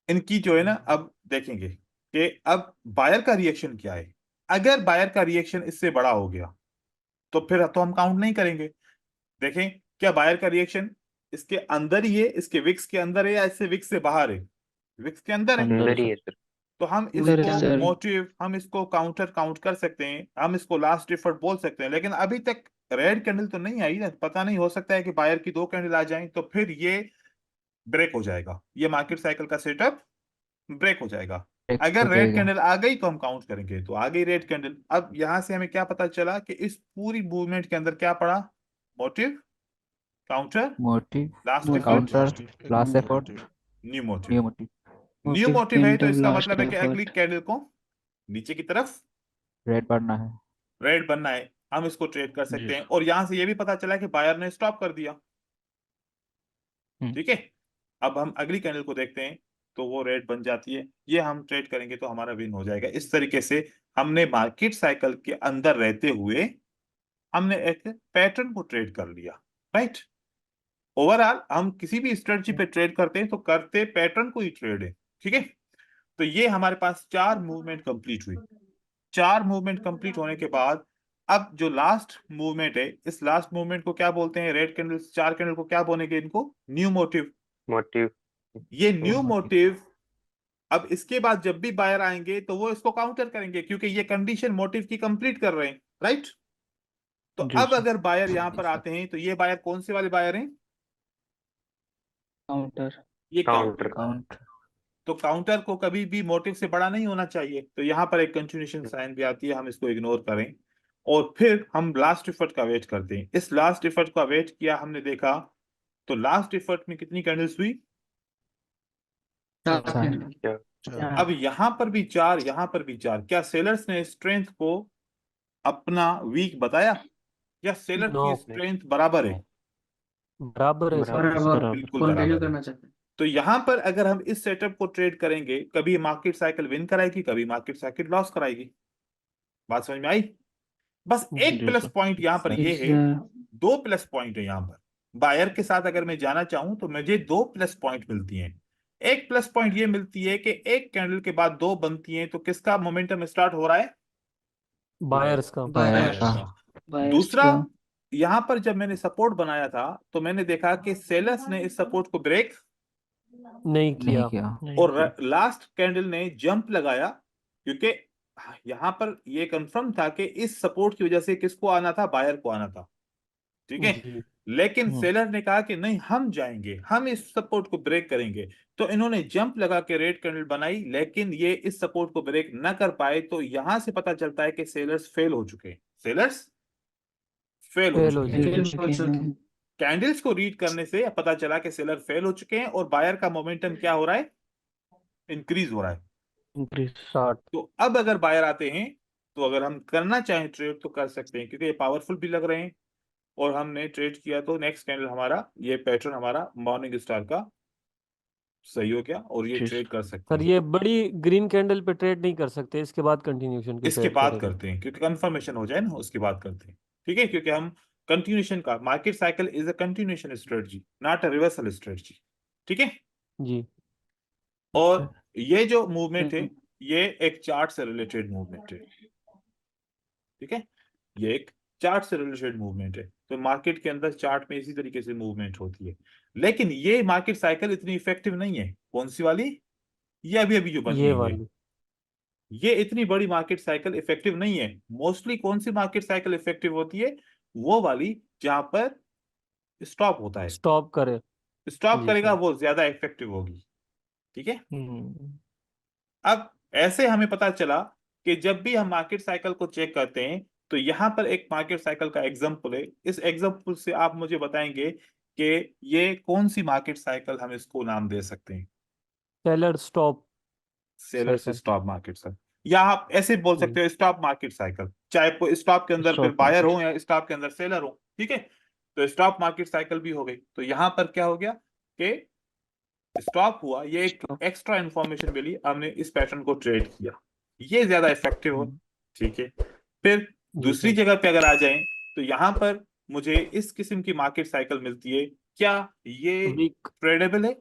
इनकी जो है ना अब देखेंगे कि अब बायर का रिएक्शन क्या है। अगर बायर का रिएक्शन इससे बड़ा हो गया तो फिर तो हम काउंट नहीं करेंगे। देखें क्या बायर का रिएक्शन इसके अंदर ही है, इसके विक्स के अंदर है या इससे विक्स से बाहर है? विक्स के अंदर है। अंदर ही तो हम अंदर है इसको सर। मोटिव, हम इसको काउंटर काउंट कर सकते हैं, हम इसको लास्ट एफर्ट बोल सकते हैं। लेकिन अभी तक रेड कैंडल तो नहीं आई ना, पता नहीं, हो सकता है कि बायर की 2 कैंडल आ जाएं, तो फिर ये ब्रेक हो जाएगा, ये मार्केट साइकिल का सेटअप ब्रेक हो जाएगा। ब्रेक अगर हो रेड जाएगा। कैंडल आ गई तो हम काउंट करेंगे, तो आ गई रेड कैंडल। अब यहां से हमें क्या पता चला कि इस पूरी मूवमेंट के अंदर क्या पड़ा? Motive, counter, motive, last effort, counter, last effort, new motive. New motive. New motive, motive है तो कैंडल, इसका लास्ट मतलब है कि अगली एफर्ट, कैंडल को नीचे की तरफ रेड बढ़ना है। रेड बनना है, हम इसको ट्रेड कर सकते हैं। और यहां से ये भी पता चला कि बायर ने स्टॉप कर दिया। ठीक है, अब हम अगली कैंडल को देखते हैं, तो वो रेड बन जाती है, ये हम ट्रेड करेंगे तो हमारा विन हो जाएगा। इस तरीके से हमने मार्केट साइकिल के अंदर रहते हुए हमने एक पैटर्न को ट्रेड कर लिया, राइट? ओवरऑल हम किसी भी स्ट्रेटजी पे ट्रेड करते हैं तो करते पैटर्न को ही ट्रेड है। ठीक है, तो ये हमारे पास 4 मूवमेंट कंप्लीट हुई। 4 मूवमेंट कंप्लीट होने के बाद अब जो लास्ट मूवमेंट है, इस लास्ट मूवमेंट को क्या बोलते हैं? रेड कैंडल्स 4 कैंडल को क्या बोलेंगे? इनको न्यू मोटिव। ये न्यू मोटिव, अब इसके बाद जब भी बायर आएंगे तो वो इसको काउंटर करेंगे, क्योंकि ये कंडीशन मोटिव की कंप्लीट कर रहे हैं, राइट? तो अब अगर बायर यहां पर आते हैं तो ये बायर कौन से वाले बायर हैं? काउंटर। ये काउंटर। काउंटर। तो काउंटर को कभी भी मोटिव से बड़ा नहीं होना चाहिए, तो यहां पर एक कंटिन्यूएशन साइन भी आती है, हम इसको इग्नोर करें। और फिर हम लास्ट इफर्ट का वेट करते हैं। इस लास्ट इफर्ट का वेट किया, हमने देखा तो लास्ट इफर्ट में कितनी कैंडल्स हुई? 4 चार। अब यहां पर भी 4, यहां पर भी 4। क्या सेलर्स ने स्ट्रेंथ को अपना वीक बताया, या सेलर नो, की स्ट्रेंथ बराबर है? बराबर है सर। बराबर। बिल्कुल कंटिन्यू बराबर है। करना चाहते हैं। तो यहां पर अगर हम इस सेटअप को ट्रेड करेंगे, कभी मार्केट साइकिल विन कराएगी, कभी मार्केट साइकिल लॉस कराएगी। बात समझ में आई? बस एक प्लस पॉइंट यहां पर ये है, 2 प्लस पॉइंट है यहां पर। बायर के साथ अगर मैं जाना चाहूं तो मुझे 2 प्लस पॉइंट मिलती हैं। एक प्लस पॉइंट ये मिलती है कि एक कैंडल के बाद 2 बनती हैं, तो किसका मोमेंटम स्टार्ट हो रहा है? बायर्स का। बायर का। दूसरा, यहां पर जब मैंने सपोर्ट बनाया था तो मैंने देखा कि सेलर्स ने इस सपोर्ट को ब्रेक नहीं नहीं किया। किया। और लास्ट कैंडल ने जंप लगाया, क्योंकि यहां पर ये कंफर्म था कि इस सपोर्ट की वजह से किसको आना था? बायर को आना था। ठीक है, जी। लेकिन सेलर ने कहा कि नहीं, हम जाएंगे, हम इस सपोर्ट को ब्रेक करेंगे। तो इन्होंने जंप लगा के रेड कैंडल बनाई, लेकिन ये इस सपोर्ट को ब्रेक न कर पाए। तो यहां से पता चलता है कि सेलर्स फेल हो चुके हैं। सेलर्स फेल हो फेल हो चुके हैं। चुके कैंडल्स को रीड करने से पता चला कि सेलर फेल हो चुके हैं और बायर का मोमेंटम क्या हो रहा है, इंक्रीज हो रहा है। शॉर्ट। तो अब अगर बायर आते हैं तो अगर हम करना चाहें ट्रेड तो कर सकते हैं, क्योंकि ये पावरफुल भी लग रहे हैं और हमने ट्रेड किया तो नेक्स्ट कैंडल हमारा ये पैटर्न हमारा मॉर्निंग स्टार का सही हो गया और ये ट्रेड कर सकते सर हैं। ये बड़ी ग्रीन कैंडल पे ट्रेड नहीं कर सकते, इसके बाद कंटिन्यूशन की इसके ट्रेड बाद करेंगे। करते हैं क्योंकि कंफर्मेशन हो जाए ना, उसके बाद करते हैं। ठीक है, क्योंकि हम कंटिन्यूशन का market cycle is a continuation strategy not a reversal strategy. ठीक है, जी। और ये जो मूवमेंट है ये एक चार्ट से रिलेटेड मूवमेंट है। ठीक है, ये एक चार्ट से रिलेटेड मूवमेंट है, तो मार्केट के अंदर चार्ट में इसी तरीके से मूवमेंट होती है। लेकिन ये मार्केट साइकिल इतनी इफेक्टिव नहीं है। कौन सी वाली? ये अभी अभी जो बनी ये हुई है, वाली। ये इतनी बड़ी मार्केट साइकिल इफेक्टिव नहीं है। मोस्टली कौन सी मार्केट साइकिल इफेक्टिव होती है? वो वाली जहां पर स्टॉप होता है। स्टॉप करे। स्टॉप जी करेगा सर। वो ज्यादा इफेक्टिव होगी। ठीक है, हम्म। अब ऐसे हमें पता चला कि जब भी हम मार्केट साइकिल को चेक करते हैं तो यहां पर एक मार्केट साइकिल का एग्जांपल है। इस एग्जांपल से आप मुझे बताएंगे कि ये कौन सी मार्केट साइकिल हम इसको नाम दे सकते हैं। सेलर स्टॉप सेलर से साइकिल। स्टॉप मार्केट साइकिल, या आप ऐसे बोल सकते हो स्टॉप मार्केट साइकिल, चाहे वो स्टॉप के अंदर फिर बायर हो या स्टॉप के अंदर सेलर हो। ठीक है, तो स्टॉप मार्केट साइकिल भी हो गई। तो यहां पर क्या हो गया कि स्टॉप हुआ, ये एक एक्स्ट्रा इंफॉर्मेशन मिली, हमने इस पैटर्न को ट्रेड किया, ये ज्यादा इफेक्टिव हो। ठीक है, फिर जी दूसरी सर। जगह पे अगर आ जाएं तो यहां पर मुझे इस किस्म की मार्केट साइकिल मिलती है, क्या ये वीक। ट्रेडेबल है?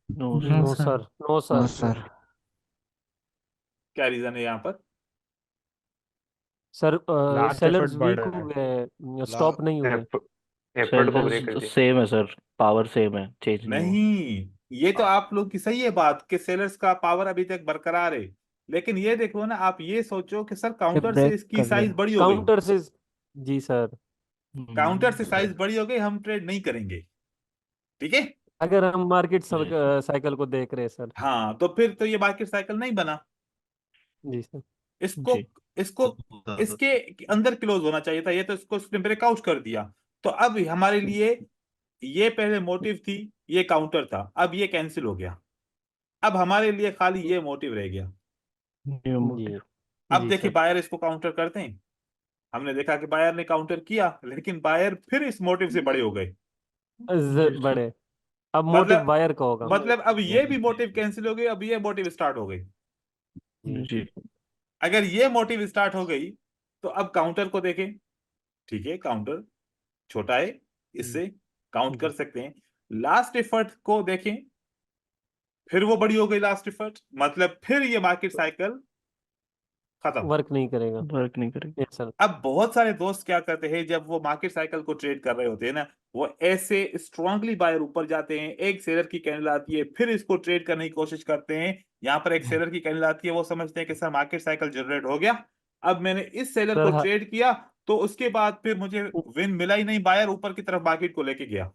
No no sir. Sir, no no sir. Sir. क्या रीजन है यहाँ पर? सर लास्ट सेलर्स एफर्ट बढ़ वीक रहा हो है। गए, ला स्टॉप नहीं हुए। एफर्ट को ब्रेक कर दिया। सेम है सर, पावर सेम है, चेंज नहीं हुआ। नहीं, ये तो आप लोग की सही है बात कि सेलर्स का पावर अभी तक बरकरार है, लेकिन ये देखो ना, आप ये सोचो कि सर ये काउंटर से ब्रेक इसकी कर साइज दिया। बड़ी हो गई, काउंटर से। जी सर। काउंटर से साइज बड़ी हो गई, हम ट्रेड नहीं करेंगे। ठीक है, अगर हम मार्केट जी साइकिल को देख रहे हैं सर। हाँ, तो फिर तो ये मार्केट साइकिल नहीं बना। जी सर। इसको जी इसको इसके अंदर क्लोज होना चाहिए था, ये तो इसको इसने ब्रेकआउट कर दिया। तो अब हमारे लिए ये पहले मोटिव थी, ये काउंटर था, अब ये कैंसिल हो गया। अब हमारे लिए खाली ये मोटिव रह गया। न्यू जी। मोटिव। अब जी देखिए सर। बायर इसको काउंटर करते हैं, हमने देखा कि बायर ने काउंटर किया, लेकिन बायर फिर इस मोटिव से बड़े हो गए। जी सर। बड़े। अब मोटिव मतलब बायर का होगा। अब ये भी मोटिव कैंसिल हो गई, अब ये मोटिव स्टार्ट हो गई। जी। जी अगर ये मोटिव स्टार्ट हो गई तो अब काउंटर को देखें। ठीक है, काउंटर छोटा है, इससे काउंट कर जी। सकते हैं। लास्ट एफर्ट को देखें, फिर वो बड़ी हो गई लास्ट एफर्ट, मतलब फिर ये मार्केट साइकिल खत्म। वर्क नहीं करेगा। वर्क नहीं करेगी। Yes sir. अब बहुत सारे दोस्त क्या करते हैं, जब वो मार्केट साइकिल को ट्रेड कर रहे होते हैं ना, वो ऐसे स्ट्रांगली बायर ऊपर जाते हैं, एक सेलर की कैंडल आती है, फिर इसको ट्रेड करने की कोशिश करते हैं। यहाँ पर एक सेलर की कैंडल आती है, वो समझते हैं कि सर मार्केट साइकिल जनरेट हो गया, अब मैंने इस सेलर सर को ट्रेड किया, तो उसके बाद फिर मुझे विन मिला ही नहीं, बायर ऊपर की तरफ मार्केट को लेके गया।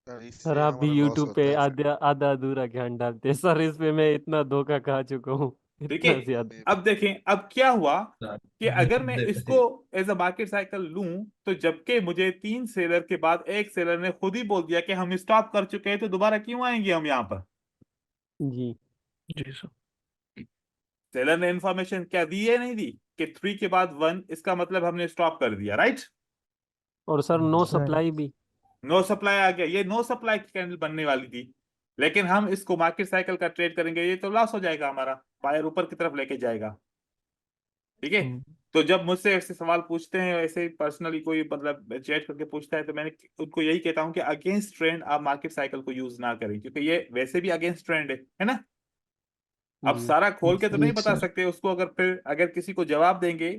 सर सर इसलिए आप भी हमारा लॉस यूट्यूब होता पे है फिर। आधा आधा अधूरा ज्ञान डालते हैं सर, इस पे मैं इतना धोखा खा चुका हूँ, ठीक है, इतना ज्यादा। अब देखें अब क्या हुआ कि अगर मैं इसको एज अ मार्केट साइकिल लूं, तो जबकि मुझे 3 सेलर के बाद एक सेलर ने खुद ही बोल दिया कि हम स्टॉप कर चुके हैं, तो दोबारा क्यों आएंगे हम यहाँ पर? जी। जी सर। सेलर ने इंफॉर्मेशन क्या दी है, नहीं दी कि 3 के बाद 1, इसका मतलब हमने स्टॉप कर दिया, राइट? और सर नो Right. सप्लाई भी। नो सप्लाई आ गया, ये नो सप्लाई की कैंडल बनने वाली थी, लेकिन हम इसको मार्केट साइकिल का ट्रेड करेंगे, ये तो लॉस हो जाएगा हमारा, बायर ऊपर की तरफ लेके जाएगा। ठीक है, तो जब मुझसे ऐसे सवाल पूछते हैं, ऐसे पर्सनली कोई मतलब चैट करके पूछता है, तो मैंने उनको यही कहता हूं कि अगेंस्ट ट्रेंड आप मार्केट साइकिल को यूज ना करें, क्योंकि ये वैसे भी अगेंस्ट ट्रेंड है ना। अब जी। सारा खोल के तो नहीं बता सकते उसको, अगर फिर अगर किसी को जवाब देंगे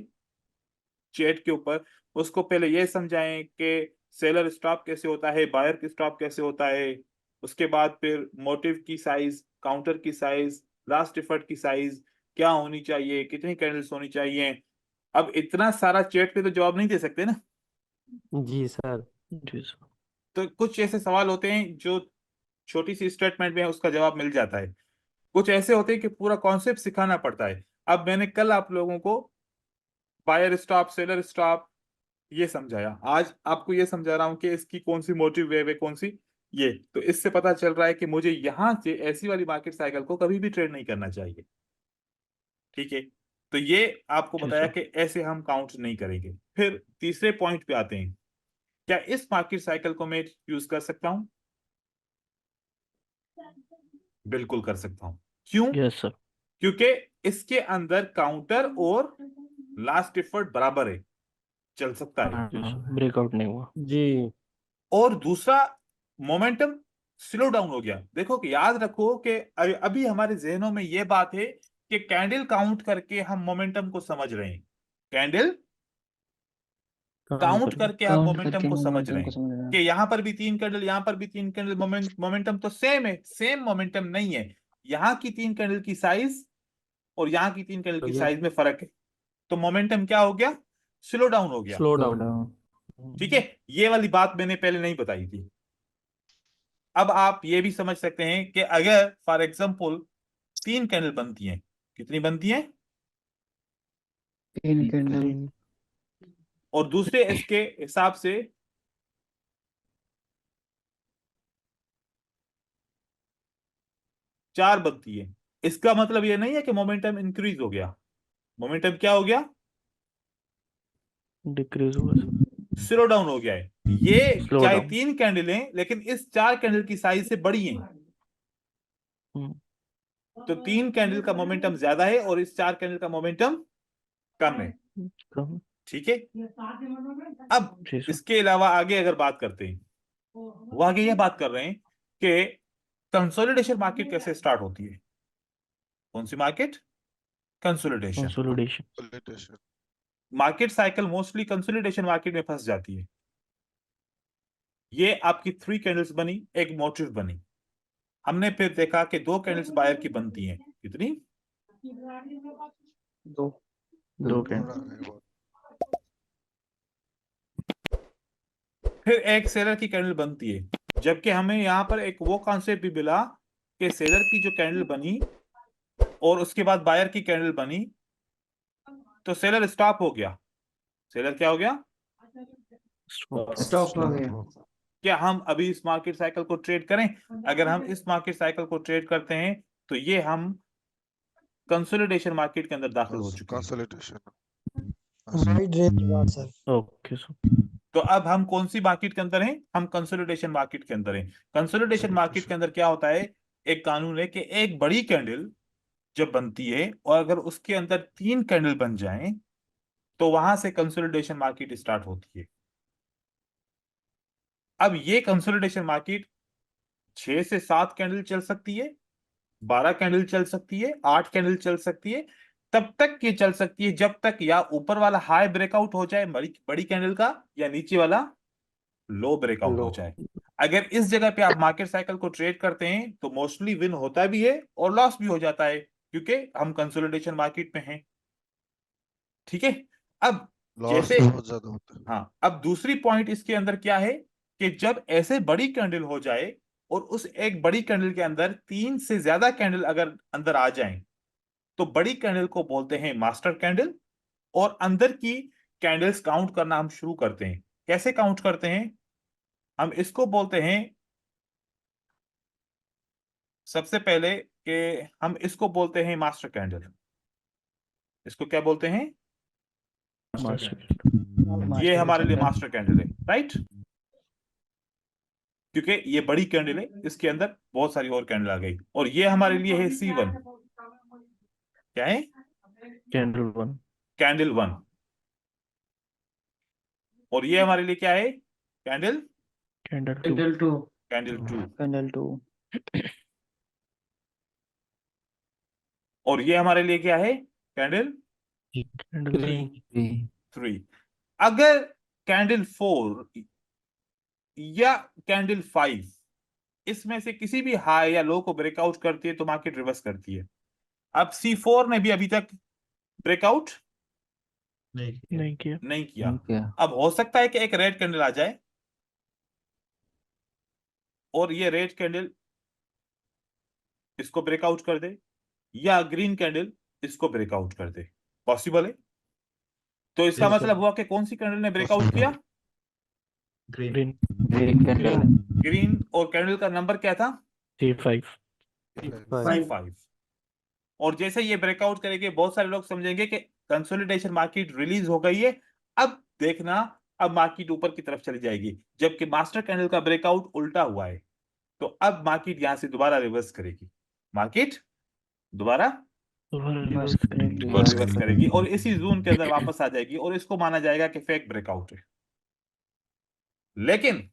चैट के ऊपर, उसको पहले ये समझाएं कि सेलर स्टॉप कैसे होता है, बायर की स्टॉप कैसे होता है, उसके बाद फिर मोटिव की साइज, काउंटर की साइज, लास्ट एफर्ट की साइज क्या होनी चाहिए, कितनी कैंडल्स होनी चाहिए। अब इतना सारा चैट पे तो जवाब नहीं दे सकते ना, जी सर। जी सर। तो कुछ ऐसे सवाल होते हैं जो छोटी सी स्टेटमेंट में उसका जवाब मिल जाता है, कुछ ऐसे होते हैं कि पूरा कॉन्सेप्ट सिखाना पड़ता है। अब मैंने कल आप लोगों को बायर स्टॉप, सेलर स्टॉप, ये समझाया। आज आपको ये समझा रहा हूं कि इसकी कौन सी मोटिव वेव है, कौन सी ये। तो इससे पता चल रहा है कि मुझे यहां से ऐसी वाली मार्केट साइकिल को कभी भी ट्रेड नहीं करना चाहिए। ठीक है, तो ये आपको जी बताया सर। कि ऐसे हम काउंट नहीं करेंगे। फिर तीसरे पॉइंट पे आते हैं, क्या इस मार्केट साइकिल को मैं यूज कर सकता हूं? बिल्कुल कर सकता हूं। क्यों? Yes sir. क्योंकि इसके अंदर काउंटर और लास्ट एफर्ट बराबर है, चल सकता है। जी सर, ब्रेकआउट नहीं हुआ। जी और दूसरा, मोमेंटम स्लो डाउन हो गया। देखो कि याद रखो कि अभी हमारे जहनों में ये बात है कि कैंडल काउंट करके हम मोमेंटम को समझ रहे हैं, कैंडल काउंट करके हम मोमेंटम को समझ रहे हैं कि यहां पर भी 3 कैंडल, यहां पर भी 3 कैंडल, मोमेंटम तो सेम है। सेम मोमेंटम नहीं है, यहां की 3 कैंडल की साइज और यहां की 3 कैंडल तो की ये साइज में फर्क है। तो मोमेंटम क्या हो गया? स्लो डाउन हो गया। Slow slow down. डाउन। ठीक है, ये वाली बात मैंने पहले नहीं बताई थी। अब आप ये भी समझ सकते हैं कि अगर फॉर एग्जांपल 3 कैंडल बनती हैं, कितनी बनती हैं? 3 कैंडल। तीन। और दूसरे इसके हिसाब से 4 बनती है। इसका मतलब ये नहीं है कि मोमेंटम इंक्रीज हो गया, मोमेंटम क्या हो गया? डिक्रीज हुआ सर। स्लो डाउन हो गया है। ये स्लो चाहे डाउन। 3 कैंडल हैं लेकिन इस 4 कैंडल की साइज से बड़ी हैं, तो 3 कैंडल का मोमेंटम ज्यादा है और इस 4 कैंडल का मोमेंटम कम है। कम। ठीक है, अब जी सर। इसके अलावा आगे अगर बात करते हैं, वो आगे ये बात कर रहे हैं कि कंसोलिडेशन मार्केट कैसे स्टार्ट होती है। कौन सी market? Consolidation. Consolidation. Consolidation। Market cycle mostly consolidation market में फंस जाती है। ये आपकी 3 कैंडल्स बनी, एक मोटिव बनी। हमने फिर देखा कि 2 कैंडल्स बायर की बनती हैं, कितनी? दो। दो कैंडल। थोड़ा आगे बहुत। फिर एक सेलर की कैंडल बनती है, जबकि हमें यहां पर एक वो कॉन्सेप्ट भी मिला कि सेलर की जो कैंडल बनी और उसके बाद बायर की कैंडल बनी, तो सेलर स्टॉप हो गया। सेलर क्या हो गया? स्टॉप हो गया। क्या हम अभी इस मार्केट साइकिल को ट्रेड करें? अगर हम इस मार्केट साइकिल को ट्रेड करते हैं तो ये हम कंसोलिडेशन मार्केट के अंदर दाखिल हो चुके हैं। Consolidation। वाइड रेंज बार सर। Okay sir. तो अब हम कौन सी मार्केट के अंदर हैं? हम कंसोलिडेशन मार्केट के अंदर हैं। कंसोलिडेशन मार्केट के अंदर क्या होता है? एक कानून है कि एक बड़ी कैंडल जब बनती है और अगर उसके अंदर 3 कैंडल बन जाएं तो वहां से कंसोलिडेशन मार्केट स्टार्ट होती है। अब ये कंसोलिडेशन मार्केट 6 से 7 कैंडल चल सकती है, 12 कैंडल चल सकती है, 8 कैंडल चल सकती है। तब तक ये चल सकती है जब तक या ऊपर वाला हाई ब्रेकआउट हो जाए बड़ी बड़ी कैंडल का, या नीचे वाला लो ब्रेकआउट लो। हो जाए। अगर इस जगह पे आप मार्केट साइकिल को ट्रेड करते हैं तो मोस्टली विन होता भी है और लॉस भी हो जाता है, क्योंकि हम कंसोलिडेशन मार्केट में हैं। ठीक है, अब लॉस जैसे, बहुत ज्यादा होता है। हाँ, अब दूसरी पॉइंट इसके अंदर क्या है कि जब ऐसे बड़ी कैंडल हो जाए और उस एक बड़ी कैंडल के अंदर 3 से ज्यादा कैंडल अगर अंदर आ जाएं तो बड़ी कैंडल को बोलते हैं मास्टर कैंडल। और अंदर की कैंडल्स काउंट करना हम शुरू करते हैं। कैसे काउंट करते हैं? हम इसको बोलते हैं, सबसे पहले कि हम इसको बोलते हैं मास्टर कैंडल। इसको क्या बोलते हैं? मास्टर। ये हमारे लिए मास्टर कैंडल है, राइट? क्योंकि ये बड़ी कैंडल है, इसके अंदर बहुत सारी और कैंडल आ गई, और ये हमारे लिए है C1। क्या है? Candle one. कैंडल 1। और ये हमारे लिए क्या है? Candle candle two. Candle 2। Candle 2। Candle 2। और ये हमारे लिए क्या है? Candle candle three. 3। 3। अगर कैंडल 4 या कैंडल 5 इसमें से किसी भी हाई या लो को ब्रेकआउट करती है तो मार्केट रिवर्स करती है। अब C4 ने भी अभी तक ब्रेकआउट नहीं किया। नहीं किया। नहीं किया। ठीक है। अब हो सकता है कि एक रेड कैंडल आ जाए और ये रेड कैंडल इसको ब्रेकआउट कर दे, या ग्रीन कैंडल इसको ब्रेकआउट कर दे। पॉसिबल है? तो इसका Yes, मतलब sir. हुआ कि कौन सी कैंडल ने ब्रेकआउट किया? Green. Green candle Green. Green. और कैंडल का नंबर क्या था? C5. Five. C5। और जैसे ये ब्रेकआउट करेंगे बहुत सारे लोग समझेंगे कि कंसोलिडेशन मार्केट रिलीज हो गई है, अब देखना अब मार्केट ऊपर की तरफ चली जाएगी, जबकि मास्टर कैंडल का ब्रेकआउट उल्टा हुआ है। तो अब मार्केट यहां से दोबारा रिवर्स करेगी, मार्केट दोबारा रिवर्स करेंगे। रिवर्स करेगी और इसी जोन के अंदर वापस आ जाएगी और इसको माना जाएगा कि फेक ब्रेकआउट है। लेकिन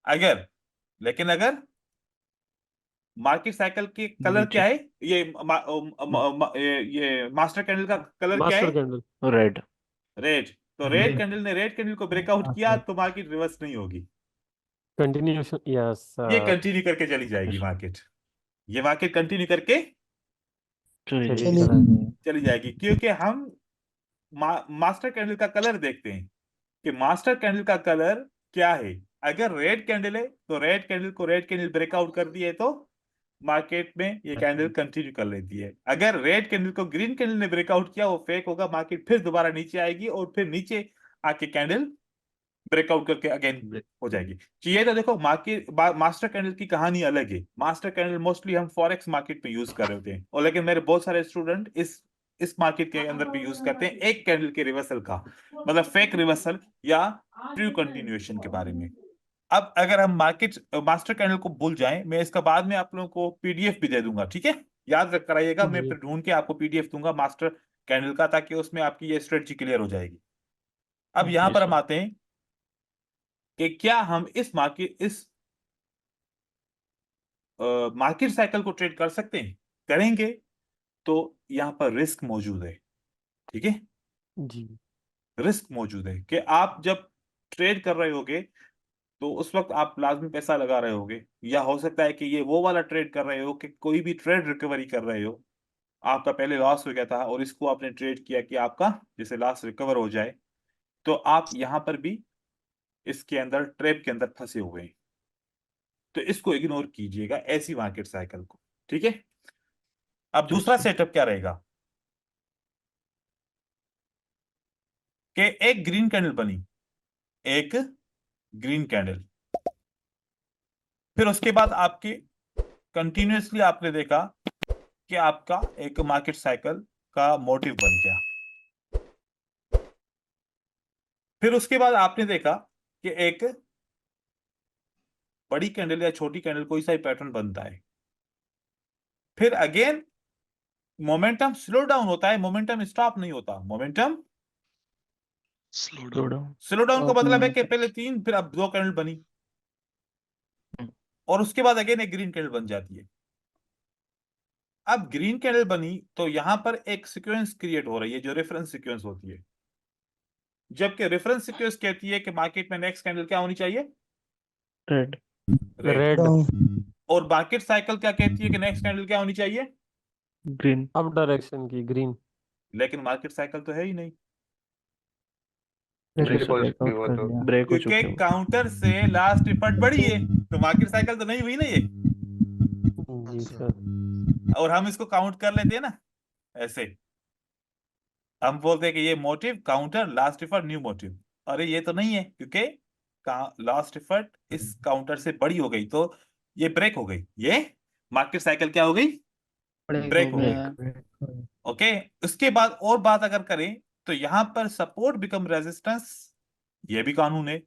अगर मार्केट साइकिल के कलर क्या है, ये मास्टर कैंडल का कलर क्या Master है? candle. रेड। रेड। तो रेड कैंडल ने रेड कैंडल को ब्रेकआउट किया तो मार्केट रिवर्स नहीं होगी, Continuation. Yes. ये कंटिन्यू करके चली जाएगी मार्केट, ये मार्केट कंटिन्यू करके चलिए। चलिए। चली जाएगी, क्योंकि हम मास्टर कैंडल का कलर देखते हैं कि मास्टर कैंडल का कलर क्या है। अगर रेड कैंडल है तो रेड कैंडल को रेड कैंडल ब्रेकआउट कर दिए तो मार्केट में ये कैंडल कंटिन्यू कर लेती है। अगर रेड कैंडल को ग्रीन कैंडल ने ब्रेकआउट किया वो फेक होगा, मार्केट फिर दोबारा नीचे आएगी और फिर नीचे आके कैंडल ब्रेकआउट करके अगेन हो जाएगी। तो ये तो देखो मार्केट मास्टर कैंडल की कहानी अलग है। मास्टर कैंडल मोस्टली हम फॉरेक्स मार्केट में यूज कर रहे होते हैं, और लेकिन मेरे बहुत सारे स्टूडेंट इस मार्केट के अंदर भी यूज करते हैं एक कैंडल के रिवर्सल का, मतलब फेक रिवर्सल या ट्रू कंटिन्यूएशन के बारे में। अब अगर हम मार्केट मास्टर कैंडल को भूल जाएं, मैं इसका बाद में आप लोगों को पीडीएफ भी दे दूंगा, ठीक है? याद रख कर आइएगा, मैं जी। फिर ढूंढ के आपको पीडीएफ दूंगा मास्टर कैंडल का, ताकि उसमें आपकी ये स्ट्रेटजी क्लियर हो जाएगी। अब यहां जी पर हम सर। आते हैं कि क्या हम इस मार्केट साइकिल को ट्रेड कर सकते हैं? करेंगे तो यहां पर रिस्क मौजूद है, ठीक है? जी। रिस्क मौजूद है कि आप जब ट्रेड कर रहे होगे तो उस वक्त आप लाजमी पैसा लगा रहे होगे, या हो सकता है कि ये वो वाला ट्रेड कर रहे हो कि कोई भी ट्रेड रिकवरी कर रहे हो, आपका पहले लॉस हो गया था और इसको आपने ट्रेड किया कि आपका जैसे लॉस रिकवर हो जाए, तो आप यहां पर भी इसके अंदर ट्रैप के अंदर फंसे हुए हैं। तो इसको इग्नोर कीजिएगा, ऐसी मार्केट साइकिल को, ठीक है? अब दूसरा सेटअप क्या रहेगा कि एक ग्रीन कैंडल बनी, एक ग्रीन कैंडल, फिर उसके बाद आपके कंटिन्यूअसली आपने देखा कि आपका एक मार्केट साइकिल का मोटिव बन गया। फिर उसके बाद आपने देखा कि एक बड़ी कैंडल या छोटी कैंडल कोई सा ही पैटर्न बनता है, फिर अगेन मोमेंटम स्लो डाउन होता है, मोमेंटम स्टॉप नहीं होता, momentum slow slow down. Down. Slow down का मतलब है कि पहले 3 फिर अब 2 कैंडल बनी और उसके बाद अगेन एक ग्रीन कैंडल बन जाती है। अब ग्रीन कैंडल बनी तो यहां पर एक सीक्वेंस क्रिएट हो रही है जो रेफरेंस सीक्वेंस होती है, जबकि रेफरेंस सीक्वेंस कहती है कि मार्केट में नेक्स्ट कैंडल क्या होनी चाहिए? रेड। रेड। रेड। डाउन। और मार्केट साइकिल क्या कहती है कि नेक्स्ट कैंडल क्या होनी चाहिए? ग्रीन। अप डायरेक्शन की ग्रीन। लेकिन मार्केट साइकिल तो है ही नहीं, जी सर। ब्रेकआउट भी हुआ तो ब्रेक हो क्योंकि चुके हो। काउंटर से लास्ट एफर्ट बढ़ी है, तो मार्केट साइकिल तो नहीं हुई ना ये। जी अच्छा। सर। और हम इसको काउंट कर लेते हैं ना ऐसे, हम बोलते हैं कि ये motive counter last effort new motive. अरे ये तो नहीं है, क्योंकि लास्ट एफर्ट इस काउंटर से बड़ी हो गई तो ये ब्रेक हो गई, ये मार्केट साइकिल क्या हो गई? ब्रेक हो गई। ब्रेक। ओके। उसके बाद और बात अगर करें तो यहां पर सपोर्ट बिकम रेजिस्टेंस, ये भी कानून है।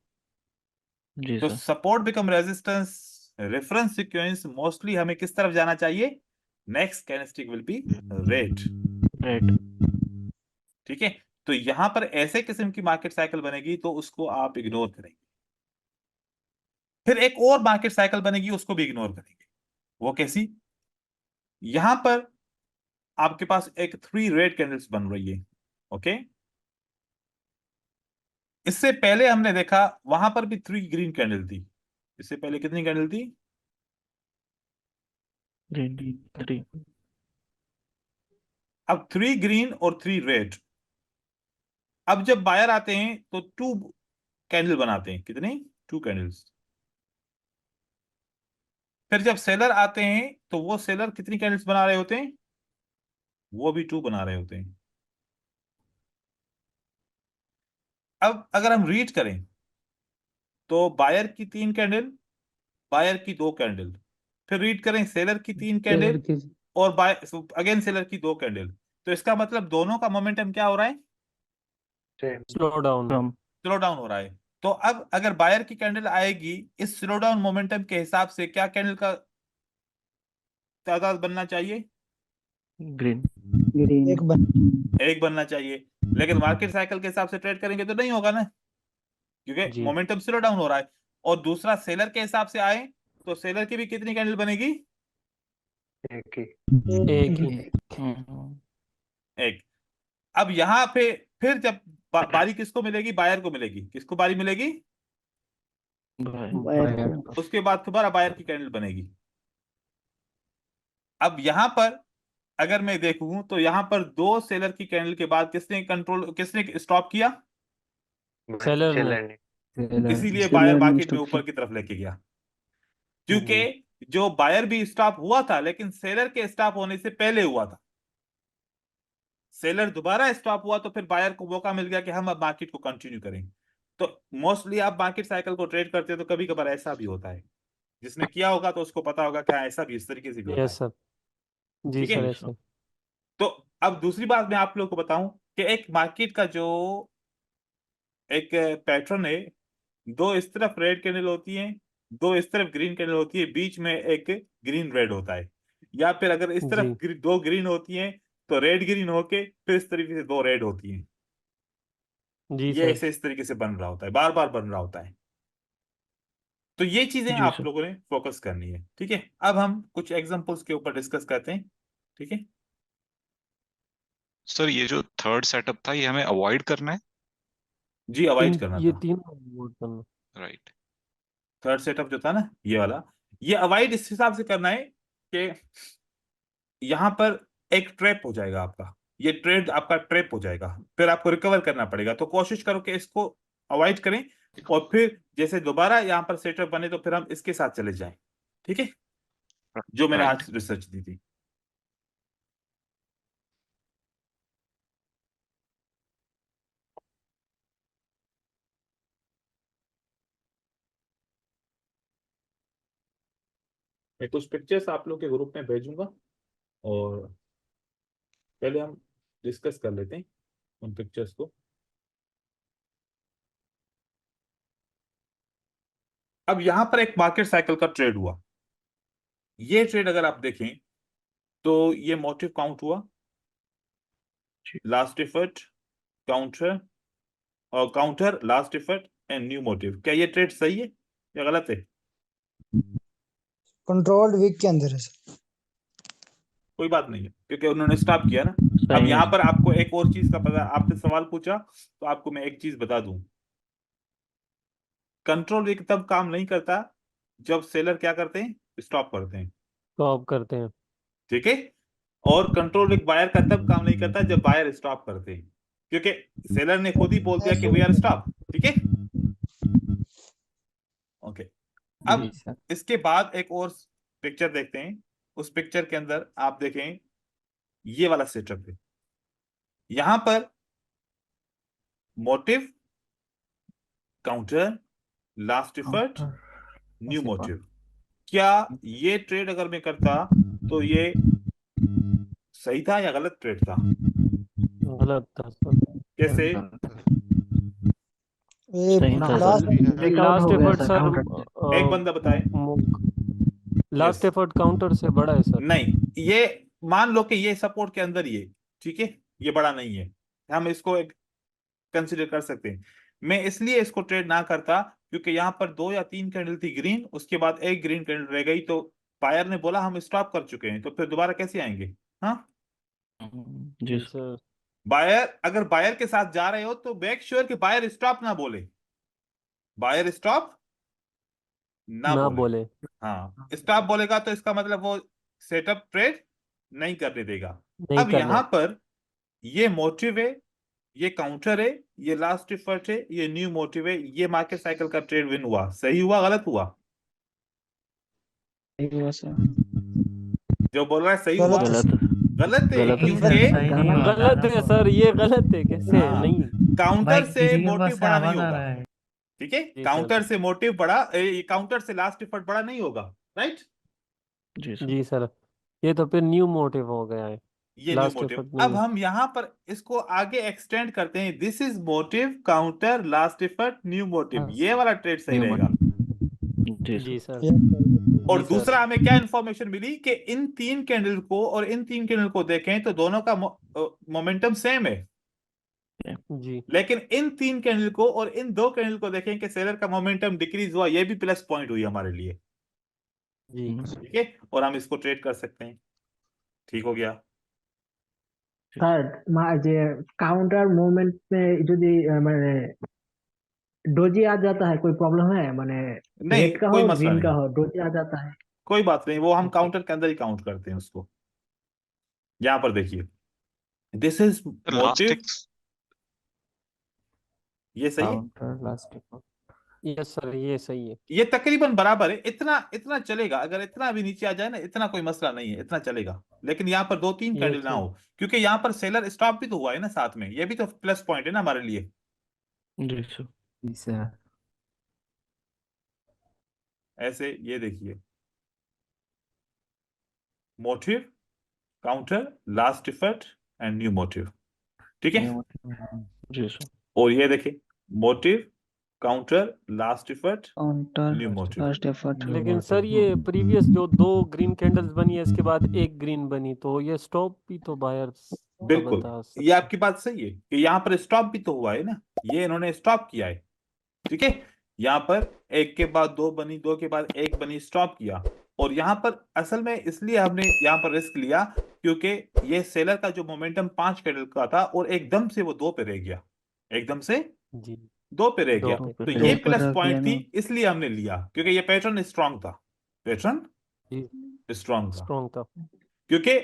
जी तो sir. Support become resistance, reference sequence mostly हमें किस तरफ जाना चाहिए? Next candlestick will be red, red. ठीक है? तो यहां पर ऐसे किस्म की मार्केट साइकिल बनेगी तो उसको आप इग्नोर करेंगे। फिर एक और मार्केट साइकिल बनेगी, उसको भी इग्नोर करेंगे। वो कैसी? यहां पर आपके पास एक 3 रेड कैंडल्स बन रही है, ओके? इससे पहले हमने देखा वहां पर भी 3 ग्रीन कैंडल थी। इससे पहले कितनी कैंडल थी? ग्रीन। 3। अब 3 ग्रीन और 3 रेड। अब जब बायर आते हैं तो 2 कैंडल बनाते हैं, कितने? 2 कैंडल्स। फिर जब सेलर आते हैं तो वो सेलर कितनी कैंडल्स बना रहे होते हैं? वो भी 2 बना रहे होते हैं। अब अगर हम रीड करें तो बायर की 3 कैंडल, बायर की 2 कैंडल, फिर रीड करें सेलर की 3 कैंडल और बायर अगेन सेलर की 2 कैंडल, तो इसका मतलब दोनों का मोमेंटम क्या हो रहा है? Slow down. कम। स्लो डाउन हो रहा है। तो अब अगर बायर की कैंडल आएगी, इस स्लो डाउन मोमेंटम के हिसाब से क्या कैंडल का तादाद बनना चाहिए? ग्रीन। एक बन एक बनना चाहिए। लेकिन मार्केट साइकिल के हिसाब से ट्रेड करेंगे तो नहीं होगा ना, क्योंकि जी। मोमेंटम स्लो डाउन हो रहा है। और दूसरा सेलर के हिसाब से आए तो सेलर की भी कितनी कैंडल बनेगी? एक ही। एक ही। एक। अब यहाँ पे फिर जब बारी किसको मिलेगी? बायर को मिलेगी। किसको बारी मिलेगी? बायर उसके बाद दोबारा बायर की कैंडल बनेगी। अब यहां पर अगर मैं देखूं तो यहां पर 2 सेलर की कैंडल के बाद किसने स्टॉप किया? सेलर ने। सेलर ने। सेलर इसीलिए बायर मार्केट में ऊपर की तरफ लेके गया, क्योंकि जो बायर भी स्टॉप हुआ था लेकिन सेलर के स्टॉप होने से पहले हुआ था। सेलर दोबारा स्टॉप हुआ तो फिर बायर को मौका मिल गया कि हम अब मार्केट को कंटिन्यू करें। तो मोस्टली आप मार्केट साइकिल को ट्रेड करते हो तो कभी कभार ऐसा भी होता है। जिसने किया होगा तो उसको पता होगा क्या ऐसा भी इस तरीके से भी होता है। Yes sir. जी ठीक है? सर, ऐसा। तो अब दूसरी बात मैं आप लोगों को बताऊं कि एक मार्केट का जो एक पैटर्न है, 2 इस तरफ रेड कैंडल होती है, 2 इस तरफ ग्रीन कैंडल होती है, बीच में एक ग्रीन रेड होता है। या फिर अगर इस तरफ जी। 2 ग्रीन होती हैं तो रेड ग्रीन होके फिर इस तरीके से 2 रेड होती हैं। जी ये सर। ऐसे इस तरीके से बन रहा होता है, बार बार बन रहा होता है। तो ये चीजें जी आप सर। लोगों ने फोकस करनी है। ठीक है? अब हम कुछ एग्जांपल्स के ऊपर डिस्कस करते हैं। ठीक है? सर ये जो थर्ड सेटअप था ये हमें अवॉइड करना है। जी, अवॉइड करना ये था। 3 नोट करना। राइट। थर्ड सेटअप जो था ना ये वाला, ये अवॉइड इस हिसाब से करना है कि यहां पर एक ट्रैप हो जाएगा आपका, ये ट्रेड आपका ट्रैप हो जाएगा, फिर आपको रिकवर करना पड़ेगा। तो कोशिश करो कि इसको अवॉइड करें और फिर जैसे दोबारा यहाँ पर सेटअप बने तो फिर हम इसके साथ चले जाएं। ठीक है? जो मैंने राइट। आज रिसर्च दी थी। मैं कुछ पिक्चर्स आप लोग के ग्रुप में भेजूंगा और पहले हम डिस्कस कर लेते हैं उन पिक्चर्स को। अब यहां पर एक मार्केट साइकिल का ट्रेड हुआ। ये ट्रेड अगर आप देखें तो ये मोटिव काउंट हुआ, लास्ट एफर्ट, काउंटर और counter, last effort and new motive. क्या ये ट्रेड सही है या गलत है? कंट्रोल्ड वीक के अंदर है सर। कोई बात नहीं है क्योंकि उन्होंने स्टॉप किया ना। अब सही है यहाँ सर। पर आपको एक और चीज का पता, आपसे सवाल पूछा तो आपको मैं एक चीज बता दूं। कंट्रोल वीक तब काम नहीं करता जब सेलर क्या करते हैं? स्टॉप करते हैं। स्टॉप करते हैं। ठीक है? और कंट्रोल वीक बायर का तब काम नहीं करता जब बायर स्टॉप करते हैं, क्योंकि सेलर ने खुद ही बोल दिया कि वी आर स्टॉप। ठीक है? ओके। जी अब सर। इसके बाद एक और पिक्चर देखते हैं। उस पिक्चर के अंदर आप देखें ये वाला सेटअप है। यहां पर motive, counter, last effort, new Last effort. Motive. क्या ये ट्रेड अगर मैं करता तो ये सही था या गलत ट्रेड था? गलत था सर। कैसे? ये सही था last sir. Last effort sir. एक बंदा बताए। Last Yes. एफर्ट काउंटर से बड़ा है सर। नहीं, ये मान लो कि ये सपोर्ट के अंदर ही है। ठीक है? ये बड़ा नहीं है, हम इसको एक कंसिडर कर सकते हैं। मैं इसलिए इसको ट्रेड ना करता क्योंकि यहाँ पर 2 या 3 कैंडल थी ग्रीन, उसके बाद एक ग्रीन कैंडल रह गई तो बायर ने बोला हम स्टॉप कर चुके हैं, तो फिर दोबारा कैसे आएंगे? हाँ, जी सर। सर। बायर अगर बायर के साथ जा रहे हो तो मेक श्योर कि बायर स्टॉप ना बोले, बायर स्टॉप ना ना बोले। बोले। हाँ, स्टॉप बोलेगा तो इसका मतलब वो सेटअप ट्रेड नहीं करने देगा। नहीं अब करना। यहां पर ये मोटिव है, ये काउंटर है, ये लास्ट एफर्ट है, ये न्यू मोटिव है, ये मार्केट साइकिल का ट्रेड विन हुआ। सही हुआ गलत हुआ? जो बोल रहा है सही हुआ, गलत गलत। गलत है। गलत है। क्योंकि सही नहीं हुआ गलत है सर, ये गलत है। कैसे? हाँ, नहीं। काउंटर भाई से किसी के मोटिव पास से बड़ा नहीं आवाज आ होगा, रहा है। ठीक है, जी सर। काउंटर से मोटिव बड़ा, काउंटर से लास्ट एफर्ट बड़ा नहीं होगा, राइट। जी सर। जी सर, ये तो फिर न्यू मोटिव हो गया है, ये न्यू लास्ट मोटिव। एफर्ट नहीं अब है। हम यहाँ पर इसको आगे एक्सटेंड करते हैं, this is motive counter last effort new motive, हाँ, ये वाला ट्रेड सही न्यू रहेगा। जी जी सर। सर। और जी दूसरा सर। हमें क्या इंफॉर्मेशन मिली कि इन तीन कैंडल को और इन तीन कैंडल को देखें तो दोनों का मोमेंटम सेम है, जी लेकिन इन तीन कैंडल को और इन दो कैंडल को देखें कि सेलर का मोमेंटम डिक्रीज हुआ, ये भी प्लस पॉइंट हुई हमारे लिए, जी ठीक है, और हम इसको ट्रेड कर सकते हैं। ठीक हो गया। স্যার যে काउंटर मूवमेंट में যদি মানে डोजी आ जाता है कोई प्रॉब्लम है माने नहीं, रेड का कोई हो मसला ग्रीन का नहीं, हो डोजी आ जाता है। कोई बात नहीं, वो हम ओके काउंटर के अंदर ही काउंट करते हैं उसको। यहां पर देखिए, दिस इज लास्ट मोटिव, एक ये सही है, counter last effort. Yes sir, ये सही है। ये तकरीबन बराबर है, इतना इतना चलेगा, अगर इतना भी नीचे आ जाए ना इतना कोई मसला नहीं है, इतना चलेगा। लेकिन यहाँ पर दो तीन ये कैंडल ना ठीक। हो, क्योंकि यहाँ पर सेलर स्टॉप भी तो हुआ है ना साथ में, ये भी तो प्लस पॉइंट है ना हमारे लिए। जी सर। जी सर। ऐसे ये देखिए, motive counter last effort and new motive, ठीक है। New motive. जी सर। और ये देखिए, motive counter last effort counter new motive. Last effort. New लेकिन सर मोटिव। ये प्रीवियस जो दो ग्रीन कैंडल्स बनी है इसके बाद एक ग्रीन बनी, तो ये स्टॉप भी तो बायर्स का बिल्कुल, बता ये सकते हैं। आपकी बात सही है कि यहाँ पर स्टॉप भी तो हुआ है ना, ये इन्होंने स्टॉप किया है, ठीक है। यहाँ पर एक के बाद दो बनी, दो के बाद एक बनी, स्टॉप किया। और यहाँ पर असल में इसलिए हमने यहाँ पर रिस्क लिया क्योंकि ये सेलर का जो मोमेंटम 5 कैंडल का था और एकदम से वो 2 पे रह गया, एकदम से जी 2 पे रह दो गया, पे। तो दो ये पर प्लस रख पॉइंट लेना। थी, इसलिए हमने लिया क्योंकि ये पैटर्न स्ट्रांग था, पैटर्न जी स्ट्रांग था। स्ट्रॉन्ग था। क्योंकि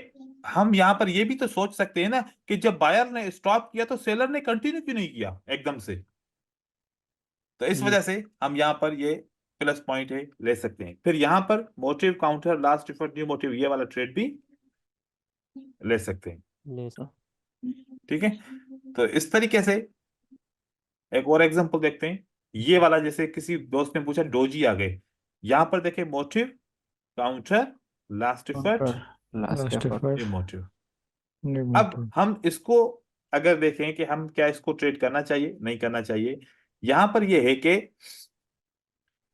हम यहाँ पर ये भी तो सोच सकते हैं ना कि जब बायर ने स्टॉप किया तो सेलर ने कंटिन्यू क्यों नहीं किया एकदम से, तो इस जी वजह से हम यहाँ पर ये प्लस पॉइंट है ले सकते हैं। फिर यहाँ पर motive counter last effort new motive, ये वाला ट्रेड भी ले सकते हैं, ले सर। ठीक है। तो इस तरीके से एक और एग्जांपल देखते हैं, ये वाला जैसे किसी दोस्त ने पूछा डोजी आ गए, यहाँ पर देखें motive counter last effort counter last last effort effort new motive. New अब मोटिव। हम इसको अगर देखें कि हम क्या इसको ट्रेड करना चाहिए नहीं करना चाहिए, यहां पर यह है कि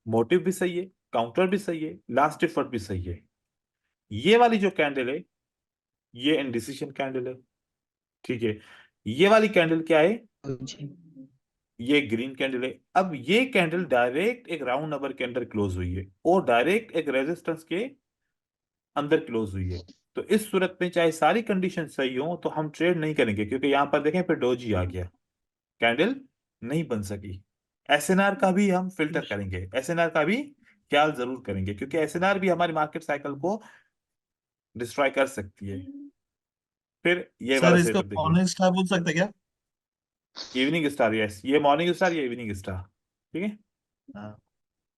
मोटिव भी सही है, काउंटर भी सही है, लास्ट एफर्ट भी सही है। ये वाली जो कैंडल है ये इंडिसिशन कैंडल है, ठीक है। ये वाली कैंडल क्या है, ये ग्रीन कैंडल है। अब ये कैंडल डायरेक्ट एक राउंड नंबर के अंदर क्लोज हुई है और डायरेक्ट एक रेजिस्टेंस के अंदर क्लोज हुई है, तो इस सूरत में चाहे सारी कंडीशन सही हो तो हम ट्रेड नहीं करेंगे, क्योंकि यहां पर देखें फिर डोजी आ गया, कैंडल नहीं बन सकी। एसएनआर का भी हम फिल्टर करेंगे, एसएनआर का भी ख्याल जरूर करेंगे, क्योंकि एसएनआर भी हमारी मार्केट साइकिल को डिस्ट्रॉय कर सकती है। फिर ये सर वाला इसको सेटअप देखिए, मॉर्निंग स्टार बोल सकते क्या? इवनिंग स्टार, यस, ये मॉर्निंग स्टार, ये इवनिंग स्टार, ठीक है। हाँ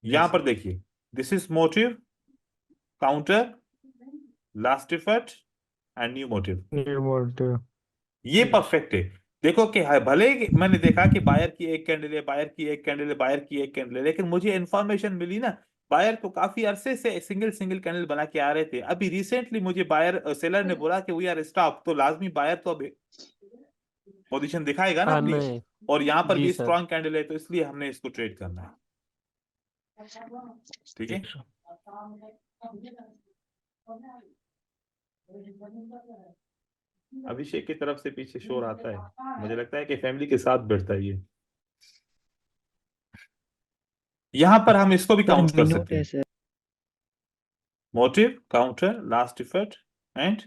यहां पर देखिए, this is motive counter last effort and new motive, new motive. ये परफेक्ट है। देखो कि भले ही मैंने देखा कि बायर की एक कैंडल है, बायर की एक कैंडल है, बायर की एक कैंडल है, लेकिन मुझे इंफॉर्मेशन मिली ना, बायर तो काफी अरसे से सिंगल सिंगल कैंडल बना के आ रहे थे। अभी रिसेंटली मुझे बायर सेलर ने बोला कि वी आर स्टॉप, तो लाजमी बायर तो अब पोजीशन दिखाएगा ना अपनी, नहीं और यहाँ पर जी भी सर। स्ट्रॉन्ग कैंडल है, तो इसलिए हमने इसको ट्रेड करना है, ठीक है। अभिषेक की तरफ से पीछे शोर आता है, मुझे लगता है कि फैमिली के साथ बैठता है ये। यहां पर हम इसको भी काउंट कर सकते हैं, motive counter last effort and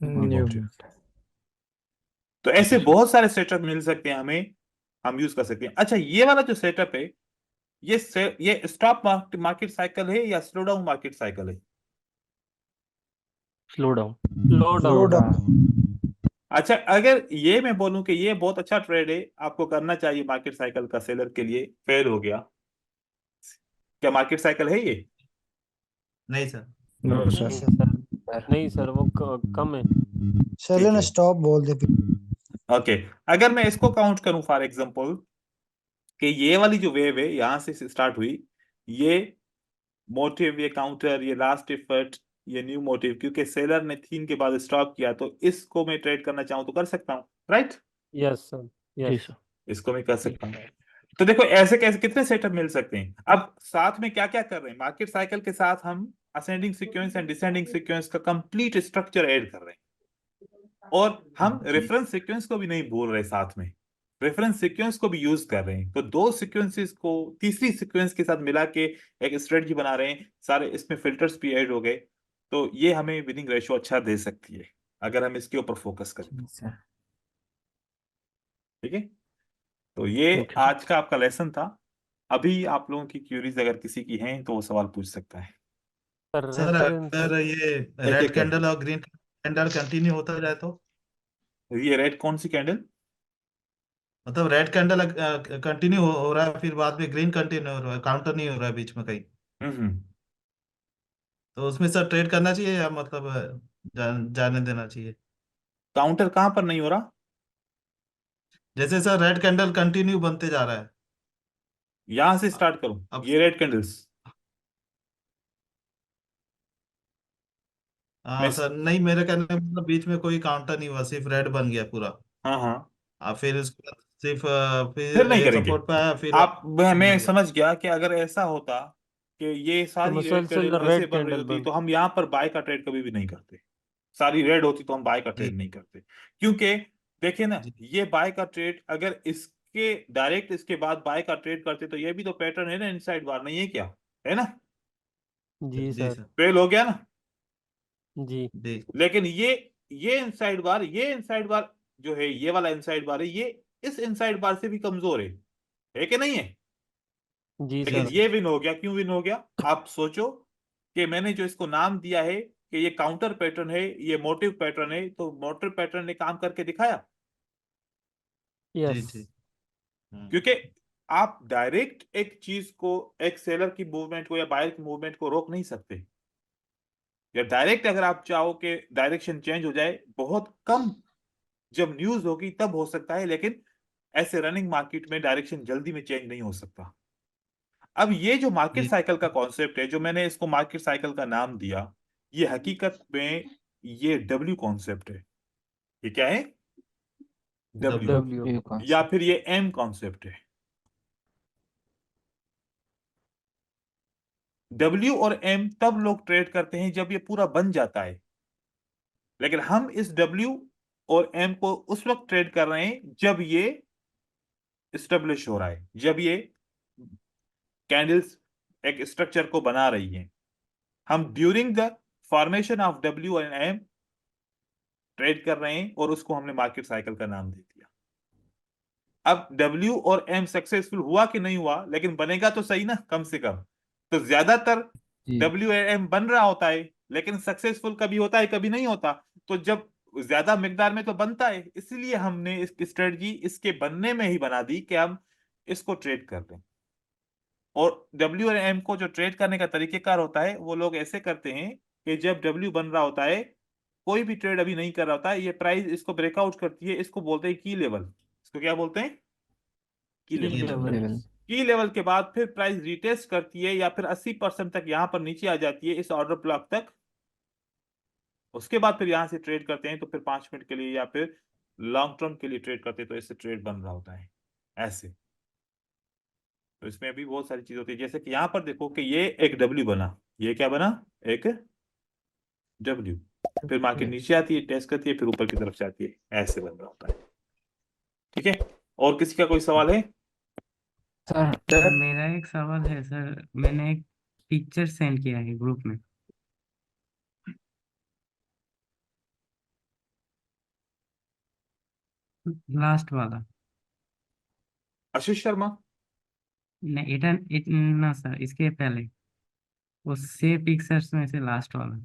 new motive. तो ऐसे बहुत सारे सेटअप मिल सकते हैं हमें, हम यूज कर सकते हैं। अच्छा, ये वाला जो सेटअप है ये स्टॉप मार्केट साइकिल है या स्लो डाउन मार्केट साइकिल है? Slow down. लो स्लो डाउन। डाउन। अच्छा, अगर ये मैं बोलूं कि ये बहुत अच्छा ट्रेड है, आपको करना चाहिए मार्केट साइकिल का, सेलर के लिए फेल हो गया, क्या मार्केट साइकिल है ये? नहीं सर। नो नहीं सर। सर, नहीं सर, वो कम है। सेलर ने है। स्टॉप बोल दे। ओके, अगर मैं इसको काउंट करूं फॉर एग्जांपल कि ये वाली जो वेव है यहां से स्टार्ट हुई, ये मोटिव, ये काउंटर, ये लास्ट एफर्ट, ये न्यू मोटिव, क्योंकि सेलर ने 3 के बाद स्टॉप किया, तो इसको मैं ट्रेड करना चाहूं तो कर सकता हूं, राइट? यस सर, जी यस। सर। इसको मैं कर सकता हूं। तो देखो ऐसे कैसे कितने सेटअप मिल सकते हैं। अब साथ में क्या क्या कर रहे हैं, मार्केट साइकिल के साथ हम ascending sequence and descending sequence का कंप्लीट स्ट्रक्चर ऐड कर रहे हैं, और हम रेफरेंस सीक्वेंस को भी नहीं भूल रहे, साथ में रेफरेंस सीक्वेंस को भी यूज कर रहे हैं। तो 2 सीक्वेंसेस को तीसरी सीक्वेंस के साथ मिला के एक स्ट्रेटजी बना रहे हैं, सारे इसमें फिल्टर्स भी ऐड हो गए। तो ये हमें विनिंग रेशियो अच्छा दे सकती है अगर हम इसके ऊपर फोकस करें तो। जी सर। ठीक है, तो ये ओके सर। आज का आपका लेसन था। अभी आप लोगों की क्यूरीज अगर किसी की हैं तो वो सवाल पूछ सकता है। सर सर रेफरेंस, अगर ये एक रेड एक कैंडल और ग्रीन कैंडल कंटिन्यू होता जाए तो, ये रेड कौन सी कैंडल? मतलब रेड कैंडल कंटिन्यू हो रहा है, फिर बाद में ग्रीन कंटिन्यू हो रहा है, काउंटर नहीं हो रहा है बीच में कहीं, हम्म। तो उसमें सर ट्रेड करना चाहिए या मतलब जाने देना चाहिए? काउंटर कहां पर नहीं हो रहा? जैसे सर रेड कैंडल कंटिन्यू बनते जा रहा है। यहां से स्टार्ट करूं, अब ये रेड कैंडल्स हाँ मैं। सर, नहीं मेरे कहने का मतलब बीच में कोई काउंटर नहीं हुआ, सिर्फ रेड बन गया पूरा। हाँ हाँ, फिर उसके बाद सिर्फ फिर फिर नहीं ये करेंगे। सपोर्ट पे आया, फिर आप मैं बन गया। समझ गया कि अगर ऐसा होता कि ये तो सारी रेड मुसलसल कैंडल ऐसे रेड बन रही कैंडल होती बन। तो हम यहाँ पर बाय का ट्रेड कभी भी नहीं करते। सारी रेड होती तो हम बाय का जी ट्रेड नहीं करते, क्योंकि देखिए ना, जी ये बाय का ट्रेड अगर इसके डायरेक्ट इसके बाद बाय का ट्रेड करते तो ये भी तो पैटर्न है ना, इनसाइड बार नहीं है क्या, है ना? जी जी सर। सर। फेल हो गया ना। जी जी लेकिन ये इनसाइड बार, ये इनसाइड बार जो है, ये वाला इनसाइड बार है, ये इस इनसाइड बार से भी कमजोर है कि नहीं है? जी लेकिन सर। ये विन हो गया, क्यों विन हो गया? आप सोचो कि मैंने जो इसको नाम दिया है कि ये काउंटर पैटर्न है, ये मोटिव पैटर्न है, तो मोटिव पैटर्न ने काम करके दिखाया। जी यस। जी। हम्म। क्योंकि आप डायरेक्ट एक चीज को, एक सेलर की मूवमेंट को या बायर की मूवमेंट को रोक नहीं सकते, या डायरेक्ट अगर आप चाहो कि डायरेक्शन चेंज हो जाए, बहुत कम जब न्यूज होगी तब हो सकता है, लेकिन ऐसे रनिंग मार्केट में डायरेक्शन जल्दी में चेंज नहीं हो सकता। अब ये जो मार्केट जी साइकिल का कॉन्सेप्ट है, जो मैंने इसको मार्केट साइकिल का नाम दिया, ये हकीकत में ये डब्ल्यू कॉन्सेप्ट है। ये क्या है? W, W. डब्ल्यू। व्यू या कॉन्सेप्ट। फिर ये एम कॉन्सेप्ट है। डब्ल्यू और एम तब लोग ट्रेड करते हैं जब ये पूरा बन जाता है, लेकिन हम इस डब्ल्यू और एम को उस वक्त ट्रेड कर रहे हैं जब ये स्टेब्लिश हो रहा है, जब ये कैंडल्स एक स्ट्रक्चर को बना रही हैं। हम during the formation of W and M trade कर रहे हैं, और उसको हमने मार्केट साइकिल का नाम दे दिया। अब डब्ल्यू और एम सक्सेसफुल हुआ कि नहीं हुआ, लेकिन बनेगा तो सही ना, कम से कम। तो ज्यादातर जी डब्ल्यू एम बन रहा होता है, लेकिन सक्सेसफुल कभी होता है कभी नहीं होता। तो जब ज्यादा मिकदार में तो बनता है, इसलिए हमने इस स्ट्रेटजी इसके बनने में ही बना दी कि हम इसको ट्रेड कर दें। और डब्ल्यू और एम को जो ट्रेड करने का तरीकेकार होता है, वो लोग ऐसे करते हैं कि जब डब्ल्यू बन रहा होता है, कोई भी ट्रेड अभी नहीं कर रहा होता है, ये प्राइस इसको ब्रेकआउट करती है, इसको बोलते हैं की लेवल। इसको क्या बोलते हैं? की की लेवल। लेवल। लेवल। की लेवल के बाद फिर प्राइस रिटेस्ट करती है, या फिर 80% तक यहां पर नीचे आ जाती है इस ऑर्डर ब्लॉक तक। उसके बाद फिर यहां से ट्रेड करते हैं, तो फिर 5 मिनट के लिए या फिर लॉन्ग टर्म के लिए ट्रेड करते हैं, तो इससे ट्रेड बन रहा होता है ऐसे। तो इसमें भी बहुत सारी चीज होती है, जैसे कि यहां पर देखो कि ये एक डब्ल्यू बना, ये क्या बना? एक डब्ल्यू। फिर मार्केट नीचे आती है, टेस्ट करती है, फिर ऊपर की तरफ जाती है, ऐसे बन रहा होता है। ठीक है, और किसी का कोई सवाल है? सर मेरा एक सवाल है सर, मैंने एक पिक्चर सेंड किया है ग्रुप में। लास्ट वाला। आशीष शर्मा? नहीं, ना सर, इसके पहले वो 6 पिक्चर्स में से लास्ट वाला।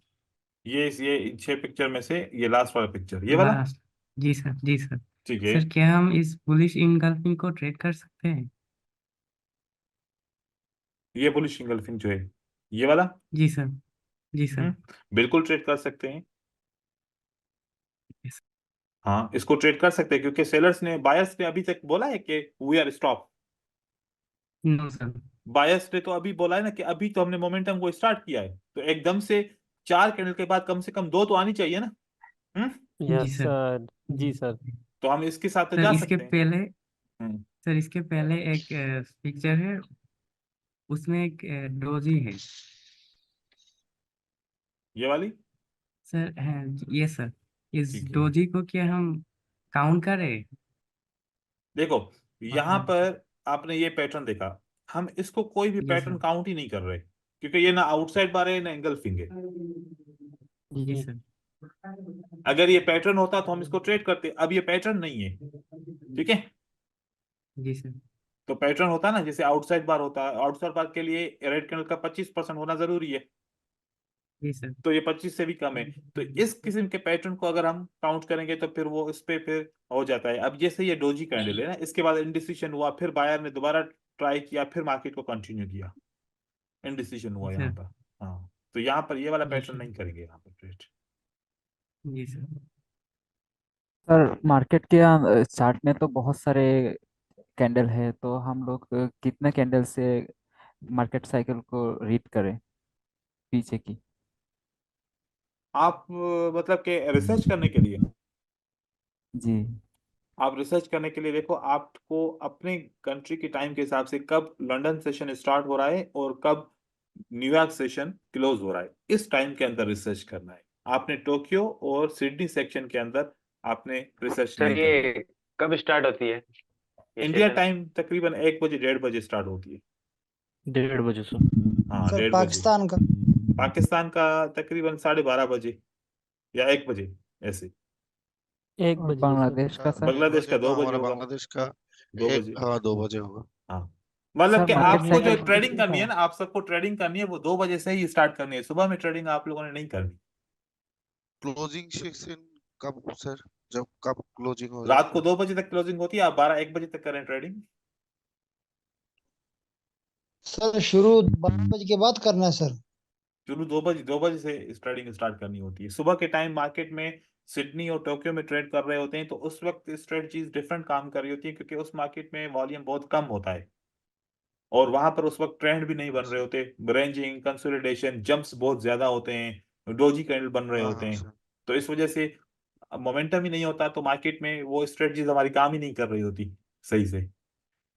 ये 6 पिक्चर में से ये लास्ट वाला पिक्चर, ये वाला? लास्ट। जी सर, जी सर। ठीक है। सर क्या हम इस बुलिश इनगल्फिंग को ट्रेड कर सकते हैं? ये बुलिश इंगल्फिंग जो है, ये वाला? जी सर। जी सर। बिल्कुल ट्रेड कर सकते हैं। Yes. हाँ, इसको ट्रेड कर सकते हैं क्योंकि सेलर्स ने बायर्स ने अभी तक बोला है कि we are stop. No sir. Buyers ने तो अभी बोला है ना कि अभी तो हमने मोमेंटम को स्टार्ट किया है, तो एकदम से 4 कैंडल के बाद कम से कम 2 तो आनी चाहिए ना। जी यस सर। सर। जी सर। तो हम इसके साथ तो सर जा इसके सकते हैं। पहले हम्म, सर इसके पहले एक पिक्चर है, उसमें एक डोजी है ये वाली। सर। है ये सर, इस ठीक है, डोजी को क्या हम काउंट करें? देखो यहाँ मतलब पर आपने ये पैटर्न देखा, हम इसको कोई भी जी पैटर्न सर। काउंट ही नहीं कर रहे क्योंकि ये ना आउटसाइड बार है ना एंगल्फिंग है। जी जी सर। अगर ये पैटर्न होता तो हम इसको ट्रेड करते, अब ये पैटर्न नहीं है। ठीक है, जी सर। तो पैटर्न होता ना, जैसे आउटसाइड बार होता है, आउटसाइड बार के लिए रेड कैंडल का 25% होना जरूरी है, जी सर। तो ये 25 से भी कम है। तो इस किस्म के पैटर्न को अगर हम काउंट करेंगे तो फिर वो इस पे फिर हो जाता है। अब जैसे ये डोजी कैंडल है ना, इसके बाद इंडिसिशन हुआ, फिर बायर ने दोबारा ट्राई किया, फिर मार्केट को कंटिन्यू किया, इंडिसिशन जी हुआ यहाँ सर। पर। हाँ, तो यहाँ पर ये वाला जी पैटर्न सर। नहीं करेंगे यहाँ पर ट्रेड। जी सर। सर मार्केट के चार्ट में तो बहुत सारे कैंडल है, तो हम लोग कितने कैंडल से मार्केट साइकिल को रीड करें पीछे की? आप मतलब कि रिसर्च करने के लिए, जी। आप रिसर्च करने के लिए देखो, आपको अपने कंट्री के टाइम के हिसाब से कब लंदन सेशन स्टार्ट हो रहा है और कब न्यूयॉर्क सेशन क्लोज हो रहा है, इस टाइम के अंदर रिसर्च करना है। आपने टोक्यो और सिडनी सेक्शन के अंदर आपने रिसर्च सर नहीं करनी। ये कब स्टार्ट होती है ये इंडिया सेशन? टाइम तकरीबन 1 बजे 1:30 बजे स्टार्ट होती है। 1:30 बजे सर। हाँ, सर 1:30 बजे। पाकिस्तान का पाकिस्तान का तकरीबन 12:30 बजे या 1 बजे ऐसे। 1 और बजे सर। बांग्लादेश का अच्छा, सर? 1 बांग्लादेश का बजे तो 2 बजे हमारा होगा। बांग्लादेश का 2 एक, बजे। हाँ 2 बजे होगा। हाँ, मतलब सर कि मार्केट आपको जो साइकिल ट्रेडिंग करनी है ना, आप सबको ट्रेडिंग करनी है वो 2 बजे से ही स्टार्ट करनी है। सुबह में ट्रेडिंग आप लोगों ने नहीं करनी। क्लोजिंग सेक्शन कब सर, जब कब क्लोजिंग हो रात जाता को है? 2 बजे तक क्लोजिंग होती है, आप 12-1 बजे तक करें ट्रेडिंग। सर शुरू 12 बजे के बाद करना है सर। शुरू 2 बजे से ट्रेडिंग स्टार्ट करनी होती है। सुबह के टाइम मार्केट में सिडनी और टोक्यो में ट्रेड कर रहे होते हैं, तो उस वक्त स्ट्रेटजीज डिफरेंट काम कर रही होती है क्योंकि उस मार्केट में वॉल्यूम बहुत कम होता है और वहां पर उस वक्त ट्रेंड भी नहीं बन रहे होते। रेंजिंग, कंसोलिडेशन, जंप्स बहुत ज्यादा होते हैं, डोजी कैंडल बन रहे हाँ होते हाँ हैं, सर। तो इस वजह से मोमेंटम ही नहीं होता, तो मार्केट में वो स्ट्रेटजीज हमारी काम ही नहीं कर रही होती सही से।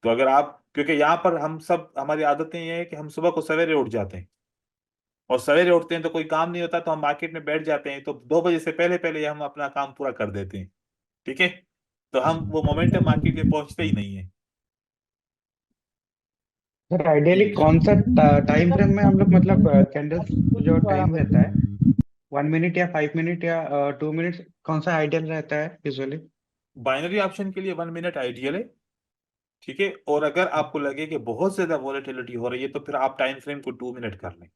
तो अगर आप, क्योंकि यहाँ पर हम सब, हमारी आदतें ये है कि हम सुबह को सवेरे उठ जाते हैं और सवेरे उठते हैं तो कोई काम नहीं होता, तो हम मार्केट में बैठ जाते हैं, तो 2 बजे से पहले पहले हम अपना काम पूरा कर देते हैं। ठीक है, तो हम वो मोमेंटम मार्केट में पहुंचते ही नहीं है। सर आइडियली जी कौन सा टाइम फ्रेम में हम लोग मतलब कैंडल्स जो टाइम रहता है 1 मिनट या 5 मिनट या 2 मिनट, कौन सा आइडियल रहता है यूजुअली? बाइनरी ऑप्शन के लिए 1 मिनट आइडियल है। ठीक है, और अगर आपको लगे कि बहुत ज्यादा वॉलेटिलिटी हो रही है तो फिर आप टाइम फ्रेम को 2 मिनट कर लें।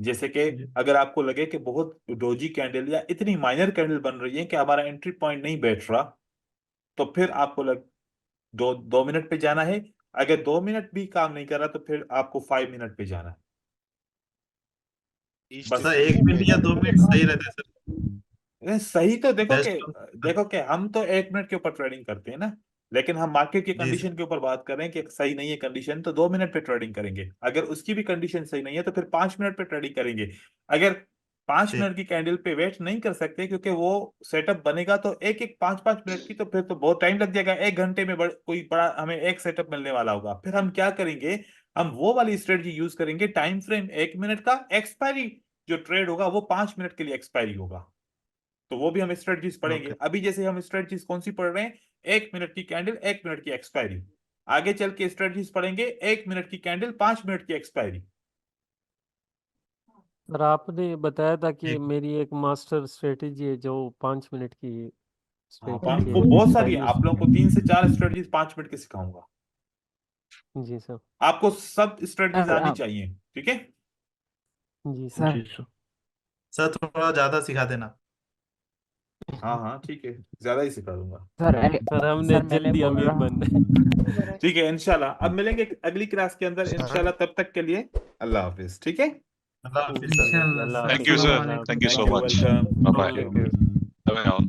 जैसे कि अगर आपको लगे कि बहुत डोजी कैंडल या इतनी माइनर कैंडल बन रही है कि हमारा एंट्री पॉइंट नहीं बैठ रहा, तो फिर आपको 2 मिनट पे जाना है। अगर 2 मिनट भी काम नहीं कर रहा तो फिर आपको 5 मिनट पे जाना है। ईस्ट बस सर 1 सेक्शन मिनट पे या 2 मिनट सही रहता है सर। सही तो बेस्ट। देखो कि हम तो 1 मिनट के ऊपर ट्रेडिंग करते हैं ना, लेकिन हम मार्केट की जी सर। कंडीशन के ऊपर बात कर रहे हैं कि सही नहीं है कंडीशन, तो 2 मिनट पे ट्रेडिंग करेंगे। अगर उसकी भी कंडीशन सही नहीं है तो फिर 5 मिनट पे ट्रेडिंग करेंगे। अगर 5 मिनट ठीक। की कैंडल पे वेट नहीं कर सकते क्योंकि वो सेटअप बनेगा तो एक एक 5-5 मिनट की, तो फिर तो बहुत टाइम लग जाएगा। 1 घंटे में कोई बड़ा हमें एक सेटअप मिलने वाला होगा। फिर हम क्या करेंगे, हम वो वाली स्ट्रेटजी यूज करेंगे, टाइम फ्रेम 1 मिनट का, एक्सपायरी जो ट्रेड होगा वो 5 मिनट के लिए एक्सपायरी होगा। तो वो भी हम स्ट्रेटजीज पढ़ेंगे। ओके। अभी जैसे हम स्ट्रेटजीज कौन सी पढ़ रहे हैं, 1 मिनट की कैंडल, 1 मिनट की एक्सपायरी। आगे चल के स्ट्रेटजीज पढ़ेंगे 1 मिनट की कैंडल, 5 मिनट की एक्सपायरी। और आपने बताया था कि ठीक। मेरी एक मास्टर स्ट्रेटेजी है जो 5 मिनट की हाँ, स्ट्रेटेजी वो है बहुत सारी है। एक्सपायरी आप लोगों को 3 से 4 स्ट्रेटजीज 5 मिनट के सिखाऊंगा। जी सर। आपको सब स्ट्रेटजीज सर आनी चाहिए। ठीक है, जी सर। जी सर सर। सर थोड़ा ज्यादा सिखा देना। हाँ हाँ ठीक है, ज्यादा ही सिखा दूंगा। सर हमने सर मैंने जल्दी बोल अमीर रहा बनना है। ठीक है, इंशाल्लाह अब मिलेंगे अगली क्लास के अंदर सर इंशाल्लाह। तब तक के लिए अल्लाह हाफिज। ठीक है, अल्लाह हाफिज सर। जी, इंशाल्लाह अल्लाह sir. Thank you Hafiz. Sir, अस्सलाम वालेकुम thank you thank so you, much. Welcome. Bye bye. Thank you. Bye all.